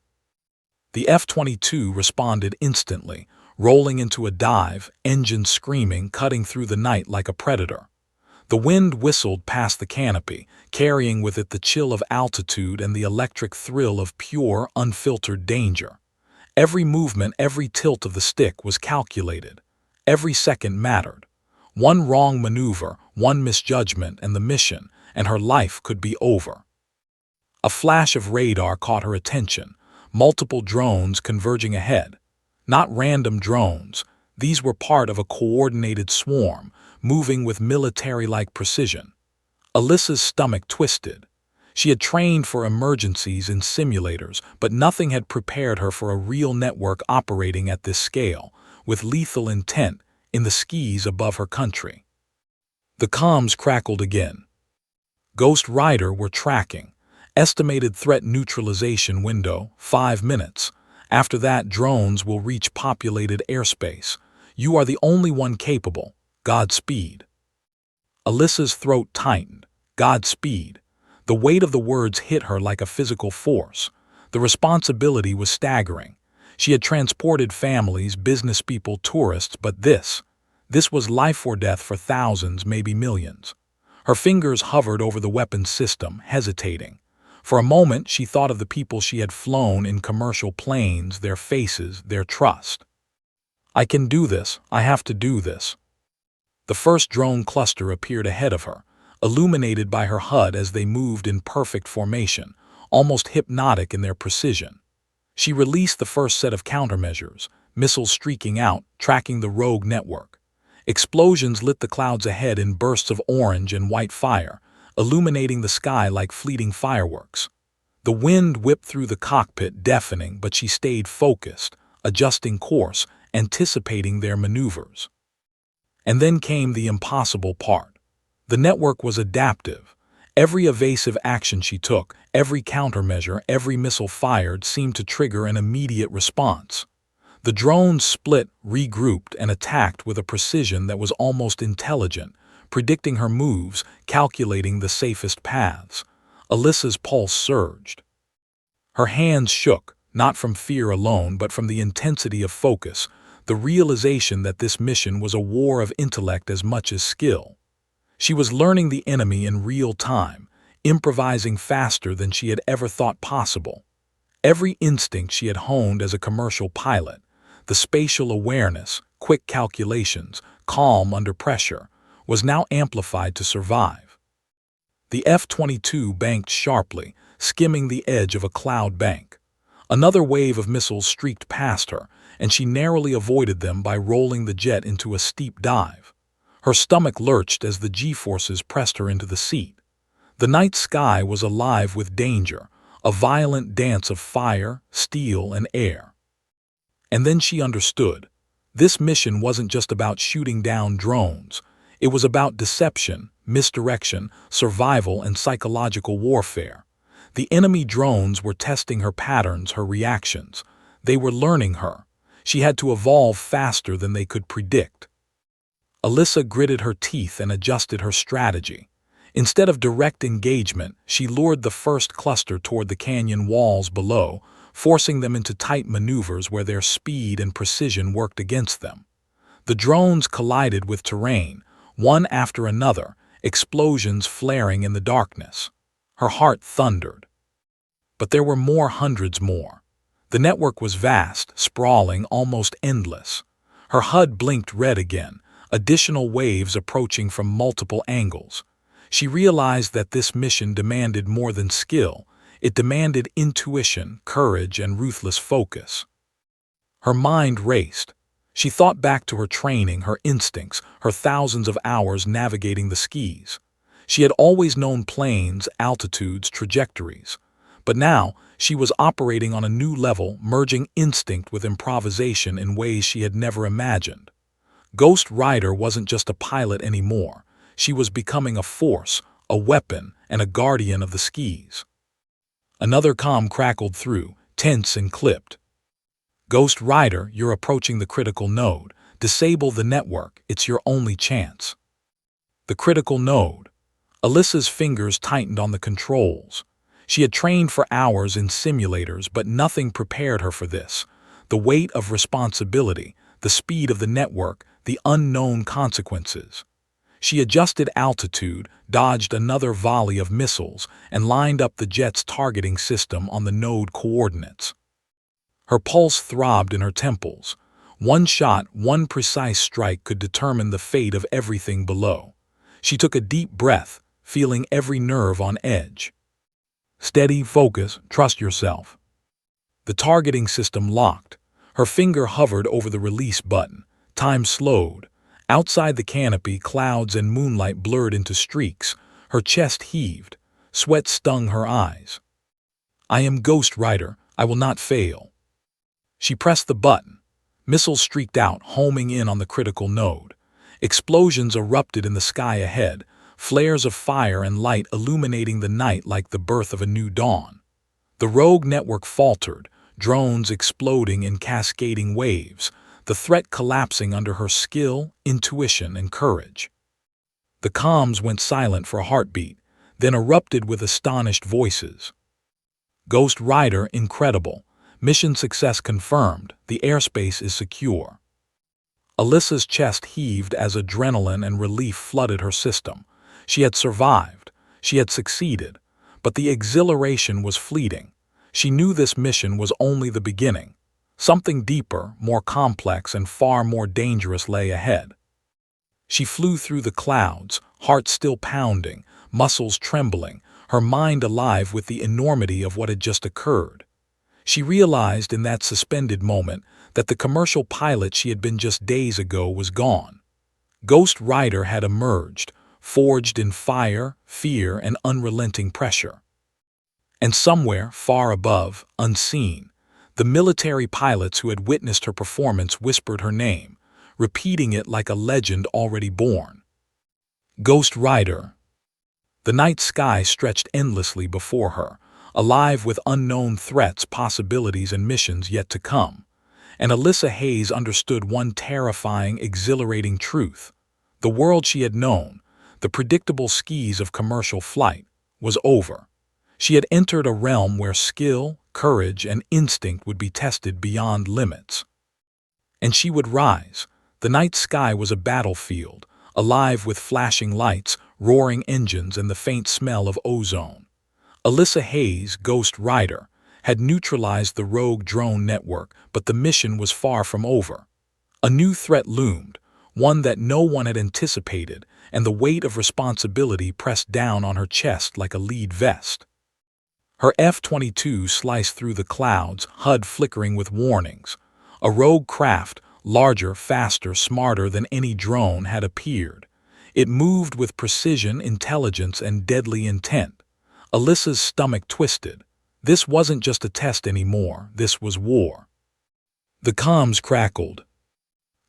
The F-22 responded instantly, rolling into a dive, engines screaming, cutting through the night like a predator. The wind whistled past the canopy, carrying with it the chill of altitude and the electric thrill of pure, unfiltered danger. Every movement, every tilt of the stick was calculated. Every second mattered. One wrong maneuver, one misjudgment, and the mission, and her life could be over. A flash of radar caught her attention, multiple drones converging ahead. Not random drones, these were part of a coordinated swarm, moving with military-like precision. Alyssa's stomach twisted. She had trained for emergencies in simulators, but nothing had prepared her for a real network operating at this scale, with lethal intent, in the skies above her country. The comms crackled again. "Ghost Rider, we're tracking. Estimated threat neutralization window, 5 minutes. After that, drones will reach populated airspace. You are the only one capable. Godspeed." Alyssa's throat tightened. Godspeed. The weight of the words hit her like a physical force. The responsibility was staggering. She had transported families, business people, tourists, but this was life or death for thousands, maybe millions. Her fingers hovered over the weapons system, hesitating. For a moment, she thought of the people she had flown in commercial planes, their faces, their trust. "I can do this. I have to do this." The first drone cluster appeared ahead of her, illuminated by her HUD as they moved in perfect formation, almost hypnotic in their precision. She released the first set of countermeasures, missiles streaking out, tracking the rogue network. Explosions lit the clouds ahead in bursts of orange and white fire, illuminating the sky like fleeting fireworks. The wind whipped through the cockpit, deafening, but she stayed focused, adjusting course, anticipating their maneuvers. And then came the impossible part. The network was adaptive. Every evasive action she took, every countermeasure, every missile fired seemed to trigger an immediate response. The drones split, regrouped, and attacked with a precision that was almost intelligent, predicting her moves, calculating the safest paths. Alyssa's pulse surged. Her hands shook, not from fear alone, but from the intensity of focus, the realization that this mission was a war of intellect as much as skill. She was learning the enemy in real time, improvising faster than she had ever thought possible. Every instinct she had honed as a commercial pilot, the spatial awareness, quick calculations, calm under pressure, was now amplified to survive. The F-22 banked sharply, skimming the edge of a cloud bank. Another wave of missiles streaked past her, and she narrowly avoided them by rolling the jet into a steep dive. Her stomach lurched as the G-forces pressed her into the seat. The night sky was alive with danger, a violent dance of fire, steel, and air. And then she understood. This mission wasn't just about shooting down drones. It was about deception, misdirection, survival, and psychological warfare. The enemy drones were testing her patterns, her reactions. They were learning her. She had to evolve faster than they could predict. Alyssa gritted her teeth and adjusted her strategy. Instead of direct engagement, she lured the first cluster toward the canyon walls below, forcing them into tight maneuvers where their speed and precision worked against them. The drones collided with terrain, one after another, explosions flaring in the darkness. Her heart thundered. But there were hundreds more. The network was vast, sprawling, almost endless. Her HUD blinked red again, additional waves approaching from multiple angles. She realized that this mission demanded more than skill. It demanded intuition, courage, and ruthless focus. Her mind raced. She thought back to her training, her instincts, her thousands of hours navigating the skis. She had always known planes, altitudes, trajectories. But now, she was operating on a new level, merging instinct with improvisation in ways she had never imagined. Ghost Rider wasn't just a pilot anymore. She was becoming a force, a weapon, and a guardian of the skis. Another comm crackled through, tense and clipped. Ghost Rider, you're approaching the critical node. Disable the network. It's your only chance. The critical node. Alyssa's fingers tightened on the controls. She had trained for hours in simulators, but nothing prepared her for this. The weight of responsibility, the speed of the network, the unknown consequences. She adjusted altitude, dodged another volley of missiles, and lined up the jet's targeting system on the node coordinates. Her pulse throbbed in her temples. One shot, one precise strike could determine the fate of everything below. She took a deep breath, feeling every nerve on edge. Steady, focus, trust yourself. The targeting system locked. Her finger hovered over the release button. Time slowed. Outside the canopy, clouds and moonlight blurred into streaks. Her chest heaved. Sweat stung her eyes. I am Ghost Rider. I will not fail. She pressed the button. Missiles streaked out, homing in on the critical node. Explosions erupted in the sky ahead, flares of fire and light illuminating the night like the birth of a new dawn. The rogue network faltered, drones exploding in cascading waves, the threat collapsing under her skill, intuition, and courage. The comms went silent for a heartbeat, then erupted with astonished voices. Ghost Rider, incredible. Mission success confirmed. The airspace is secure. Alyssa's chest heaved as adrenaline and relief flooded her system. She had survived. She had succeeded. But the exhilaration was fleeting. She knew this mission was only the beginning. Something deeper, more complex, and far more dangerous lay ahead. She flew through the clouds, heart still pounding, muscles trembling, her mind alive with the enormity of what had just occurred. She realized in that suspended moment that the commercial pilot she had been just days ago was gone. Ghost Rider had emerged, forged in fire, fear, and unrelenting pressure. And somewhere, far above, unseen, the military pilots who had witnessed her performance whispered her name, repeating it like a legend already born. Ghost Rider. The night sky stretched endlessly before her, alive with unknown threats, possibilities, and missions yet to come. And Alyssa Hayes understood one terrifying, exhilarating truth. The world she had known, the predictable skis of commercial flight, was over. She had entered a realm where skill, courage, and instinct would be tested beyond limits. And she would rise. The night sky was a battlefield, alive with flashing lights, roaring engines, and the faint smell of ozone. Alyssa Hayes, Ghost Rider, had neutralized the rogue drone network, but the mission was far from over. A new threat loomed, one that no one had anticipated, and the weight of responsibility pressed down on her chest like a lead vest. Her F-22 sliced through the clouds, HUD flickering with warnings. A rogue craft, larger, faster, smarter than any drone, had appeared. It moved with precision, intelligence, and deadly intent. Alyssa's stomach twisted. This wasn't just a test anymore, this was war. The comms crackled.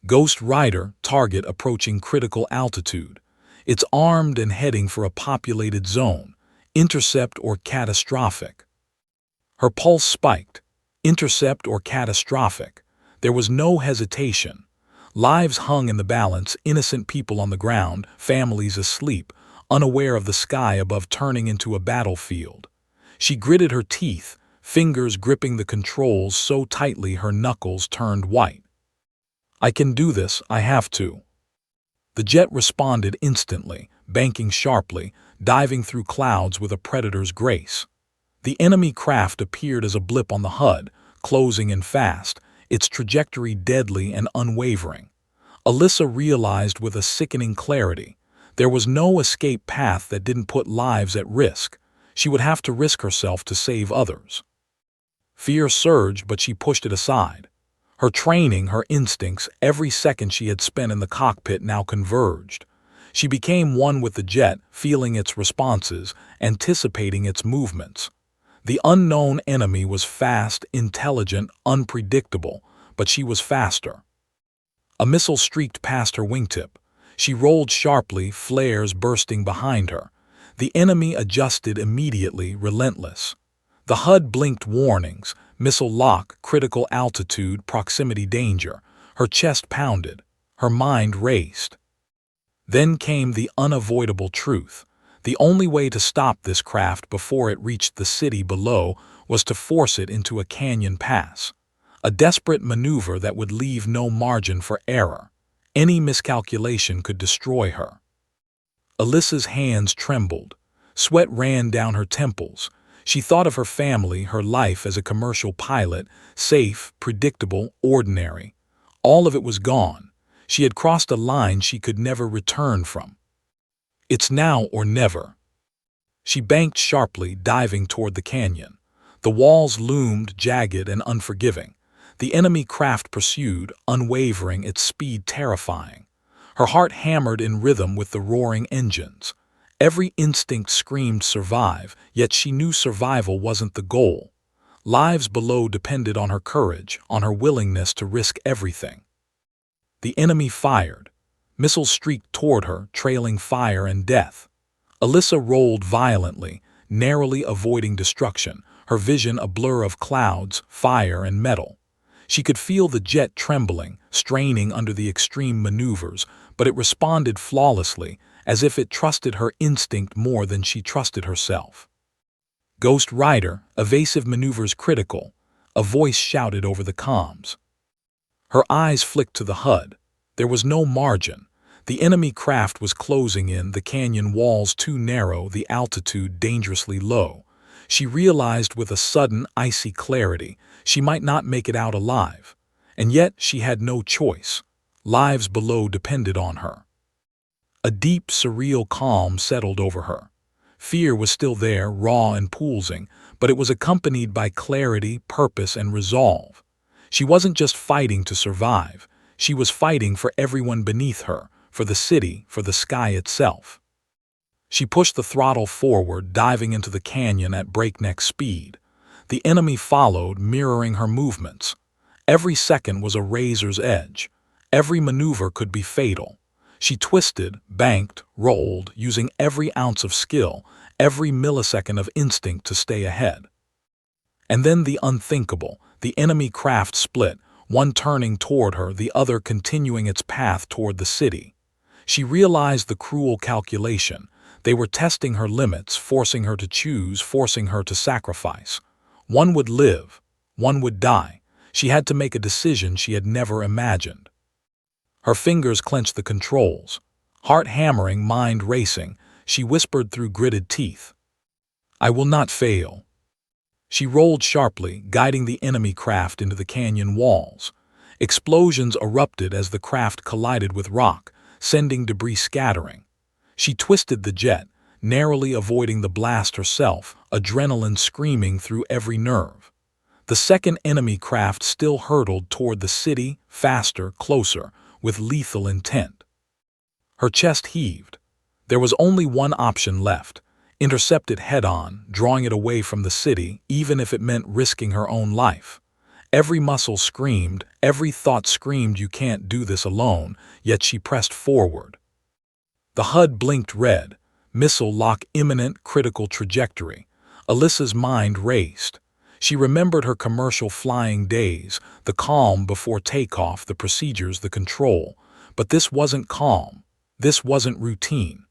Ghost Rider, target approaching critical altitude. It's armed and heading for a populated zone. Intercept or catastrophic. Her pulse spiked. Intercept or catastrophic. There was no hesitation. Lives hung in the balance, innocent people on the ground, families asleep, unaware of the sky above turning into a battlefield. She gritted her teeth, fingers gripping the controls so tightly her knuckles turned white. I can do this, I have to. The jet responded instantly, banking sharply, diving through clouds with a predator's grace. The enemy craft appeared as a blip on the HUD, closing in fast, its trajectory deadly and unwavering. Alyssa realized with a sickening clarity. There was no escape path that didn't put lives at risk. She would have to risk herself to save others. Fear surged, but she pushed it aside. Her training, her instincts, every second she had spent in the cockpit now converged. She became one with the jet, feeling its responses, anticipating its movements. The unknown enemy was fast, intelligent, unpredictable, but she was faster. A missile streaked past her wingtip. She rolled sharply, flares bursting behind her. The enemy adjusted immediately, relentless. The HUD blinked warnings, missile lock, critical altitude, proximity danger. Her chest pounded. Her mind raced. Then came the unavoidable truth. The only way to stop this craft before it reached the city below was to force it into a canyon pass. A desperate maneuver that would leave no margin for error. Any miscalculation could destroy her. Alyssa's hands trembled. Sweat ran down her temples. She thought of her family, her life as a commercial pilot, safe, predictable, ordinary. All of it was gone. She had crossed a line she could never return from. It's now or never. She banked sharply, diving toward the canyon. The walls loomed, jagged and unforgiving. The enemy craft pursued, unwavering, its speed terrifying. Her heart hammered in rhythm with the roaring engines. Every instinct screamed survive, yet she knew survival wasn't the goal. Lives below depended on her courage, on her willingness to risk everything. The enemy fired. Missiles streaked toward her, trailing fire and death. Alyssa rolled violently, narrowly avoiding destruction, her vision a blur of clouds, fire, and metal. She could feel the jet trembling, straining under the extreme maneuvers, but it responded flawlessly, as if it trusted her instinct more than she trusted herself. Ghost Rider, evasive maneuvers critical, a voice shouted over the comms. Her eyes flicked to the HUD. There was no margin. The enemy craft was closing in, the canyon walls too narrow, the altitude dangerously low. She realized with a sudden, icy clarity, she might not make it out alive. And yet she had no choice. Lives below depended on her. A deep, surreal calm settled over her. Fear was still there, raw and pulsing, but it was accompanied by clarity, purpose, and resolve. She wasn't just fighting to survive. She was fighting for everyone beneath her, for the city, for the sky itself. She pushed the throttle forward, diving into the canyon at breakneck speed. The enemy followed, mirroring her movements. Every second was a razor's edge. Every maneuver could be fatal. She twisted, banked, rolled, using every ounce of skill, every millisecond of instinct to stay ahead. And then the unthinkable, the enemy craft split, one turning toward her, the other continuing its path toward the city. She realized the cruel calculation. They were testing her limits, forcing her to choose, forcing her to sacrifice. One would live, one would die. She had to make a decision she had never imagined. Her fingers clenched the controls. Heart hammering, mind racing, she whispered through gritted teeth, "I will not fail." She rolled sharply, guiding the enemy craft into the canyon walls. Explosions erupted as the craft collided with rock, sending debris scattering. She twisted the jet, narrowly avoiding the blast herself, adrenaline screaming through every nerve. The second enemy craft still hurtled toward the city, faster, closer, with lethal intent. Her chest heaved. There was only one option left: intercept it head-on, drawing it away from the city, even if it meant risking her own life. Every muscle screamed, every thought screamed, "You can't do this alone," yet she pressed forward. The HUD blinked red. Missile lock imminent, critical trajectory. Alyssa's mind raced. She remembered her commercial flying days, the calm before takeoff, the procedures, the control. But this wasn't calm. This wasn't routine.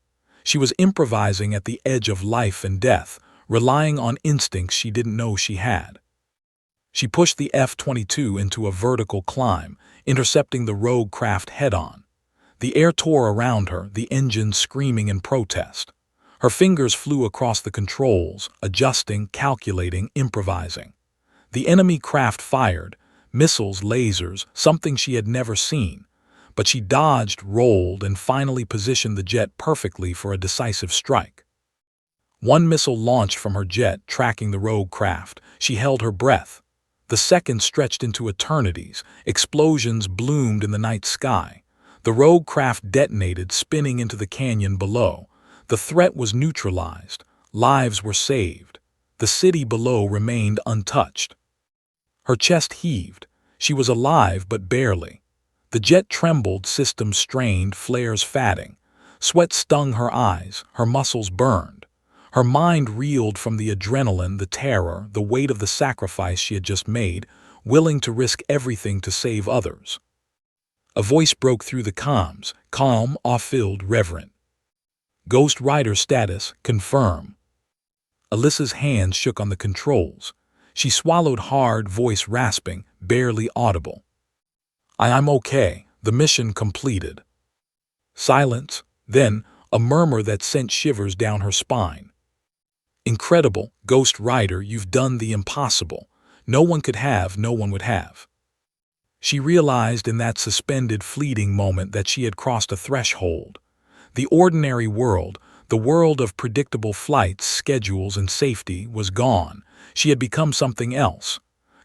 She was improvising at the edge of life and death, relying on instincts she didn't know she had. She pushed the F-22 into a vertical climb, intercepting the rogue craft head-on. The air tore around her, the engines screaming in protest. Her fingers flew across the controls, adjusting, calculating, improvising. The enemy craft fired, missiles, lasers, something she had never seen. But she dodged, rolled, and finally positioned the jet perfectly for a decisive strike. One missile launched from her jet, tracking the rogue craft. She held her breath. The second stretched into eternities. Explosions bloomed in the night sky. The rogue craft detonated, spinning into the canyon below. The threat was neutralized. Lives were saved. The city below remained untouched. Her chest heaved. She was alive, but barely. The jet trembled, systems strained, flares fatting. Sweat stung her eyes, her muscles burned. Her mind reeled from the adrenaline, the terror, the weight of the sacrifice she had just made, willing to risk everything to save others. A voice broke through the comms, calm, awe-filled, reverent. "Ghost Rider status, confirm." Alyssa's hands shook on the controls. She swallowed hard, voice rasping, barely audible. I'm okay. The mission completed." Silence, then a murmur that sent shivers down her spine. "Incredible, Ghost Rider, you've done the impossible. No one could have, no one would have." She realized in that suspended, fleeting moment that she had crossed a threshold. The ordinary world, the world of predictable flights, schedules, and safety, was gone. She had become something else.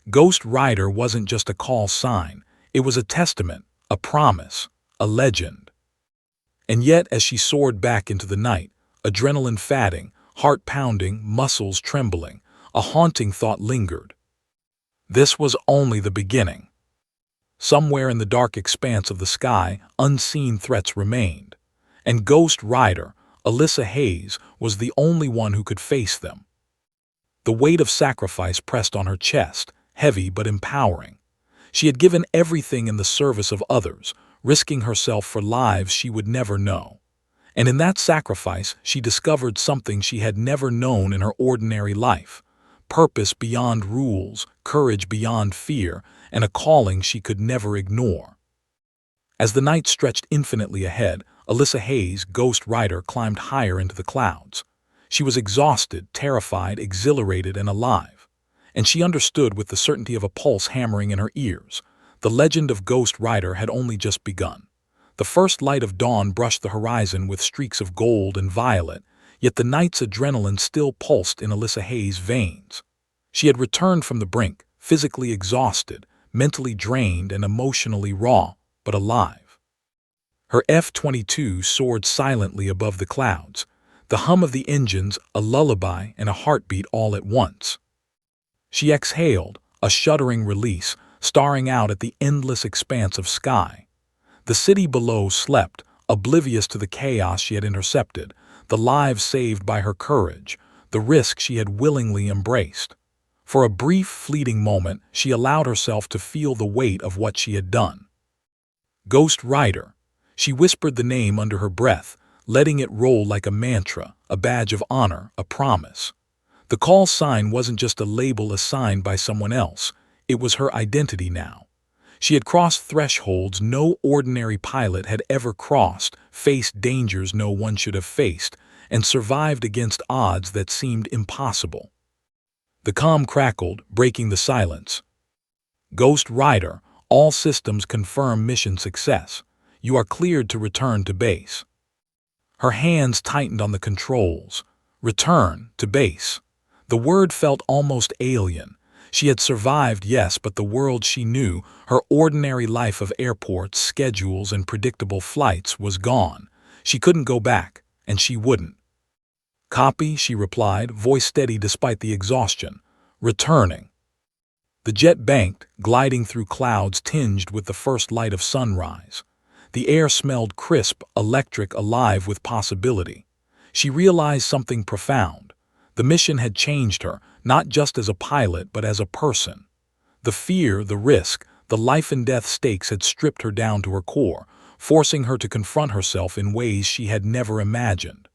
Ghost Rider wasn't just a call sign. It was a testament, a promise, a legend. And yet, as she soared back into the night, adrenaline fatting, heart pounding, muscles trembling, a haunting thought lingered. This was only the beginning. Somewhere in the dark expanse of the sky, unseen threats remained. And Ghost Rider, Alyssa Hayes, was the only one who could face them. The weight of sacrifice pressed on her chest, heavy but empowering. She had given everything in the service of others, risking herself for lives she would never know. And in that sacrifice, she discovered something she had never known in her ordinary life: purpose beyond rules, courage beyond fear, and a calling she could never ignore. As the night stretched infinitely ahead, Alyssa Hayes, Ghost Rider, climbed higher into the clouds. She was exhausted, terrified, exhilarated, and alive. And she understood with the certainty of a pulse hammering in her ears. The legend of Ghost Rider had only just begun. The first light of dawn brushed the horizon with streaks of gold and violet, yet the night's adrenaline still pulsed in Alyssa Hayes' veins. She had returned from the brink, physically exhausted, mentally drained, and emotionally raw, but alive. Her F-22 soared silently above the clouds, the hum of the engines a lullaby and a heartbeat all at once. She exhaled, a shuddering release, staring out at the endless expanse of sky. The city below slept, oblivious to the chaos she had intercepted, the lives saved by her courage, the risk she had willingly embraced. For a brief, fleeting moment, she allowed herself to feel the weight of what she had done. Ghost Rider. She whispered the name under her breath, letting it roll like a mantra, a badge of honor, a promise. The call sign wasn't just a label assigned by someone else. It was her identity now. She had crossed thresholds no ordinary pilot had ever crossed, faced dangers no one should have faced, and survived against odds that seemed impossible. The comm crackled, breaking the silence. Ghost Rider, all systems confirm mission success. You are cleared to return to base. Her hands tightened on the controls. Return to base. The word felt almost alien. She had survived, yes, but the world she knew, her ordinary life of airports, schedules, and predictable flights, was gone. She couldn't go back, and she wouldn't. Copy, she replied, voice steady despite the exhaustion. Returning. The jet banked, gliding through clouds tinged with the first light of sunrise. The air smelled crisp, electric, alive with possibility. She realized something profound. The mission had changed her, not just as a pilot, but as a person. The fear, the risk, the life-and-death stakes had stripped her down to her core, forcing her to confront herself in ways she had never imagined.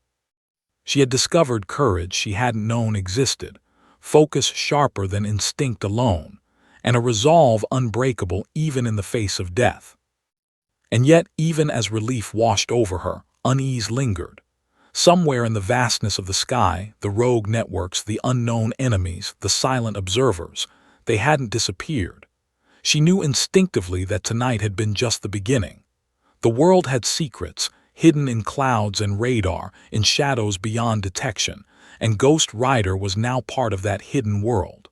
She had discovered courage she hadn't known existed, focus sharper than instinct alone, and a resolve unbreakable even in the face of death. And yet, even as relief washed over her, unease lingered. Somewhere in the vastness of the sky, the rogue networks, the unknown enemies, the silent observers, they hadn't disappeared. She knew instinctively that tonight had been just the beginning. The world had secrets, hidden in clouds and radar, in shadows beyond detection, and Ghost Rider was now part of that hidden world.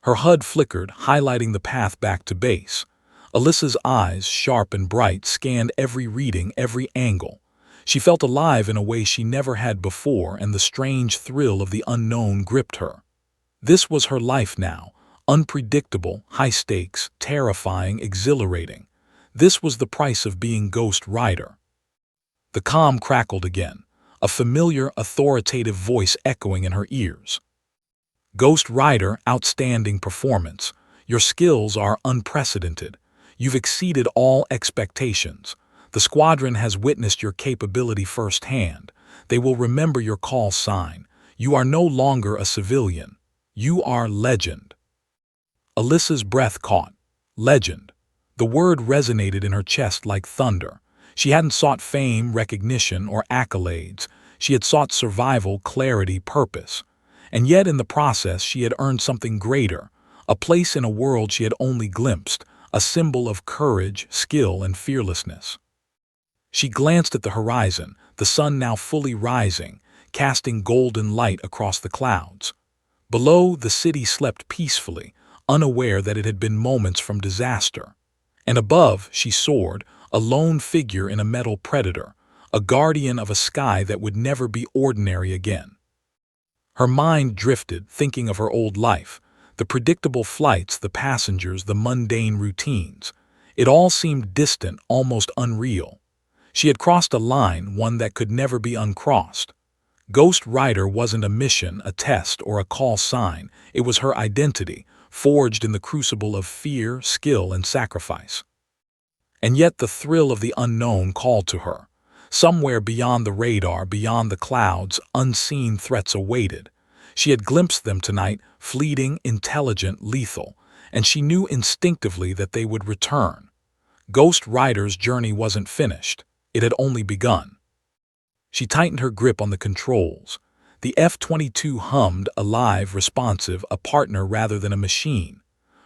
Her HUD flickered, highlighting the path back to base. Alyssa's eyes, sharp and bright, scanned every reading, every angle. She felt alive in a way she never had before, and the strange thrill of the unknown gripped her. This was her life now, unpredictable, high stakes, terrifying, exhilarating. This was the price of being Ghost Rider. The comm crackled again, a familiar, authoritative voice echoing in her ears. Ghost Rider, outstanding performance. Your skills are unprecedented. You've exceeded all expectations. The squadron has witnessed your capability firsthand. They will remember your call sign. You are no longer a civilian. You are legend. Alyssa's breath caught. Legend. The word resonated in her chest like thunder. She hadn't sought fame, recognition, or accolades. She had sought survival, clarity, purpose. And yet in the process she had earned something greater, a place in a world she had only glimpsed, a symbol of courage, skill, and fearlessness. She glanced at the horizon, the sun now fully rising, casting golden light across the clouds. Below, the city slept peacefully, unaware that it had been moments from disaster. And above, she soared, a lone figure in a metal predator, a guardian of a sky that would never be ordinary again. Her mind drifted, thinking of her old life, the predictable flights, the passengers, the mundane routines. It all seemed distant, almost unreal. She had crossed a line, one that could never be uncrossed. Ghost Rider wasn't a mission, a test, or a call sign. It was her identity, forged in the crucible of fear, skill, and sacrifice. And yet the thrill of the unknown called to her. Somewhere beyond the radar, beyond the clouds, unseen threats awaited. She had glimpsed them tonight, fleeting, intelligent, lethal, and she knew instinctively that they would return. Ghost Rider's journey wasn't finished. It had only begun. She tightened her grip on the controls. The F-22 hummed, alive, responsive, a partner rather than a machine.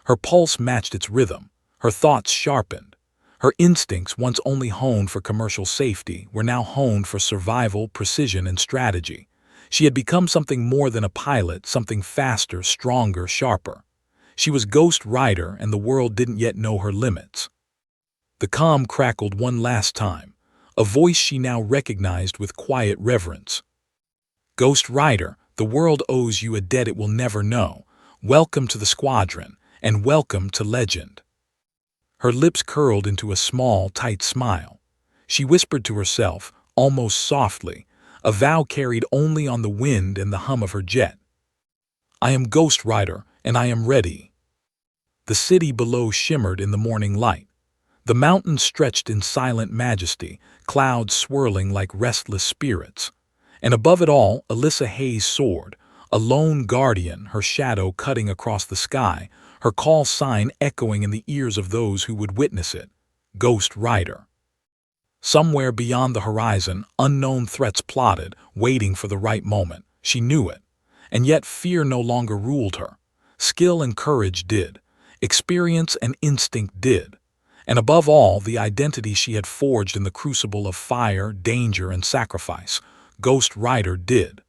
Her pulse matched its rhythm. Her thoughts sharpened. Her instincts, once only honed for commercial safety, were now honed for survival, precision, and strategy. She had become something more than a pilot, something faster, stronger, sharper. She was Ghost Rider, and the world didn't yet know her limits. The comm crackled one last time, a voice she now recognized with quiet reverence. Ghost Rider, the world owes you a debt it will never know. Welcome to the squadron, and welcome to legend. Her lips curled into a small, tight smile. She whispered to herself, almost softly, a vow carried only on the wind and the hum of her jet. I am Ghost Rider, and I am ready." The city below shimmered in the morning light. The mountains stretched in silent majesty, clouds swirling like restless spirits. And above it all, Alyssa Hayes soared, a lone guardian, her shadow cutting across the sky, her call sign echoing in the ears of those who would witness it. Ghost Rider. Somewhere beyond the horizon, unknown threats plotted, waiting for the right moment. She knew it. And yet fear no longer ruled her. Skill and courage did. Experience and instinct did. And above all, the identity she had forged in the crucible of fire, danger, and sacrifice. Ghost Rider did.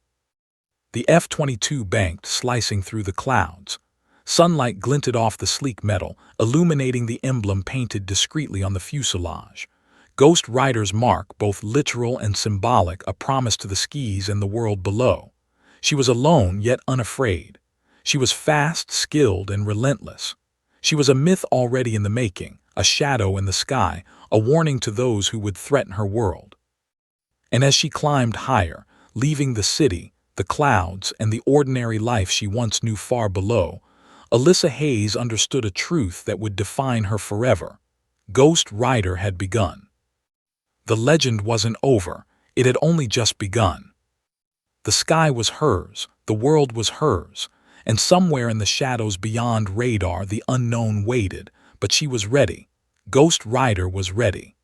The F-22 banked, slicing through the clouds. Sunlight glinted off the sleek metal, illuminating the emblem painted discreetly on the fuselage. Ghost Rider's mark, both literal and symbolic, a promise to the skies and the world below. She was alone, yet unafraid. She was fast, skilled, and relentless. She was a myth already in the making, a shadow in the sky, a warning to those who would threaten her world. And as she climbed higher, leaving the city, the clouds, and the ordinary life she once knew far below, Alyssa Hayes understood a truth that would define her forever. Ghost Rider had begun. The legend wasn't over, it had only just begun. The sky was hers, the world was hers, and somewhere in the shadows beyond radar the unknown waited, but she was ready. Ghost Rider was ready.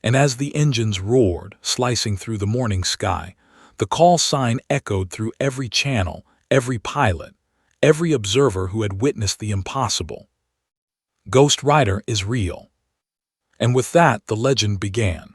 And as the engines roared, slicing through the morning sky, the call sign echoed through every channel, every pilot, every observer who had witnessed the impossible. Ghost Rider is real. And with that, the legend began.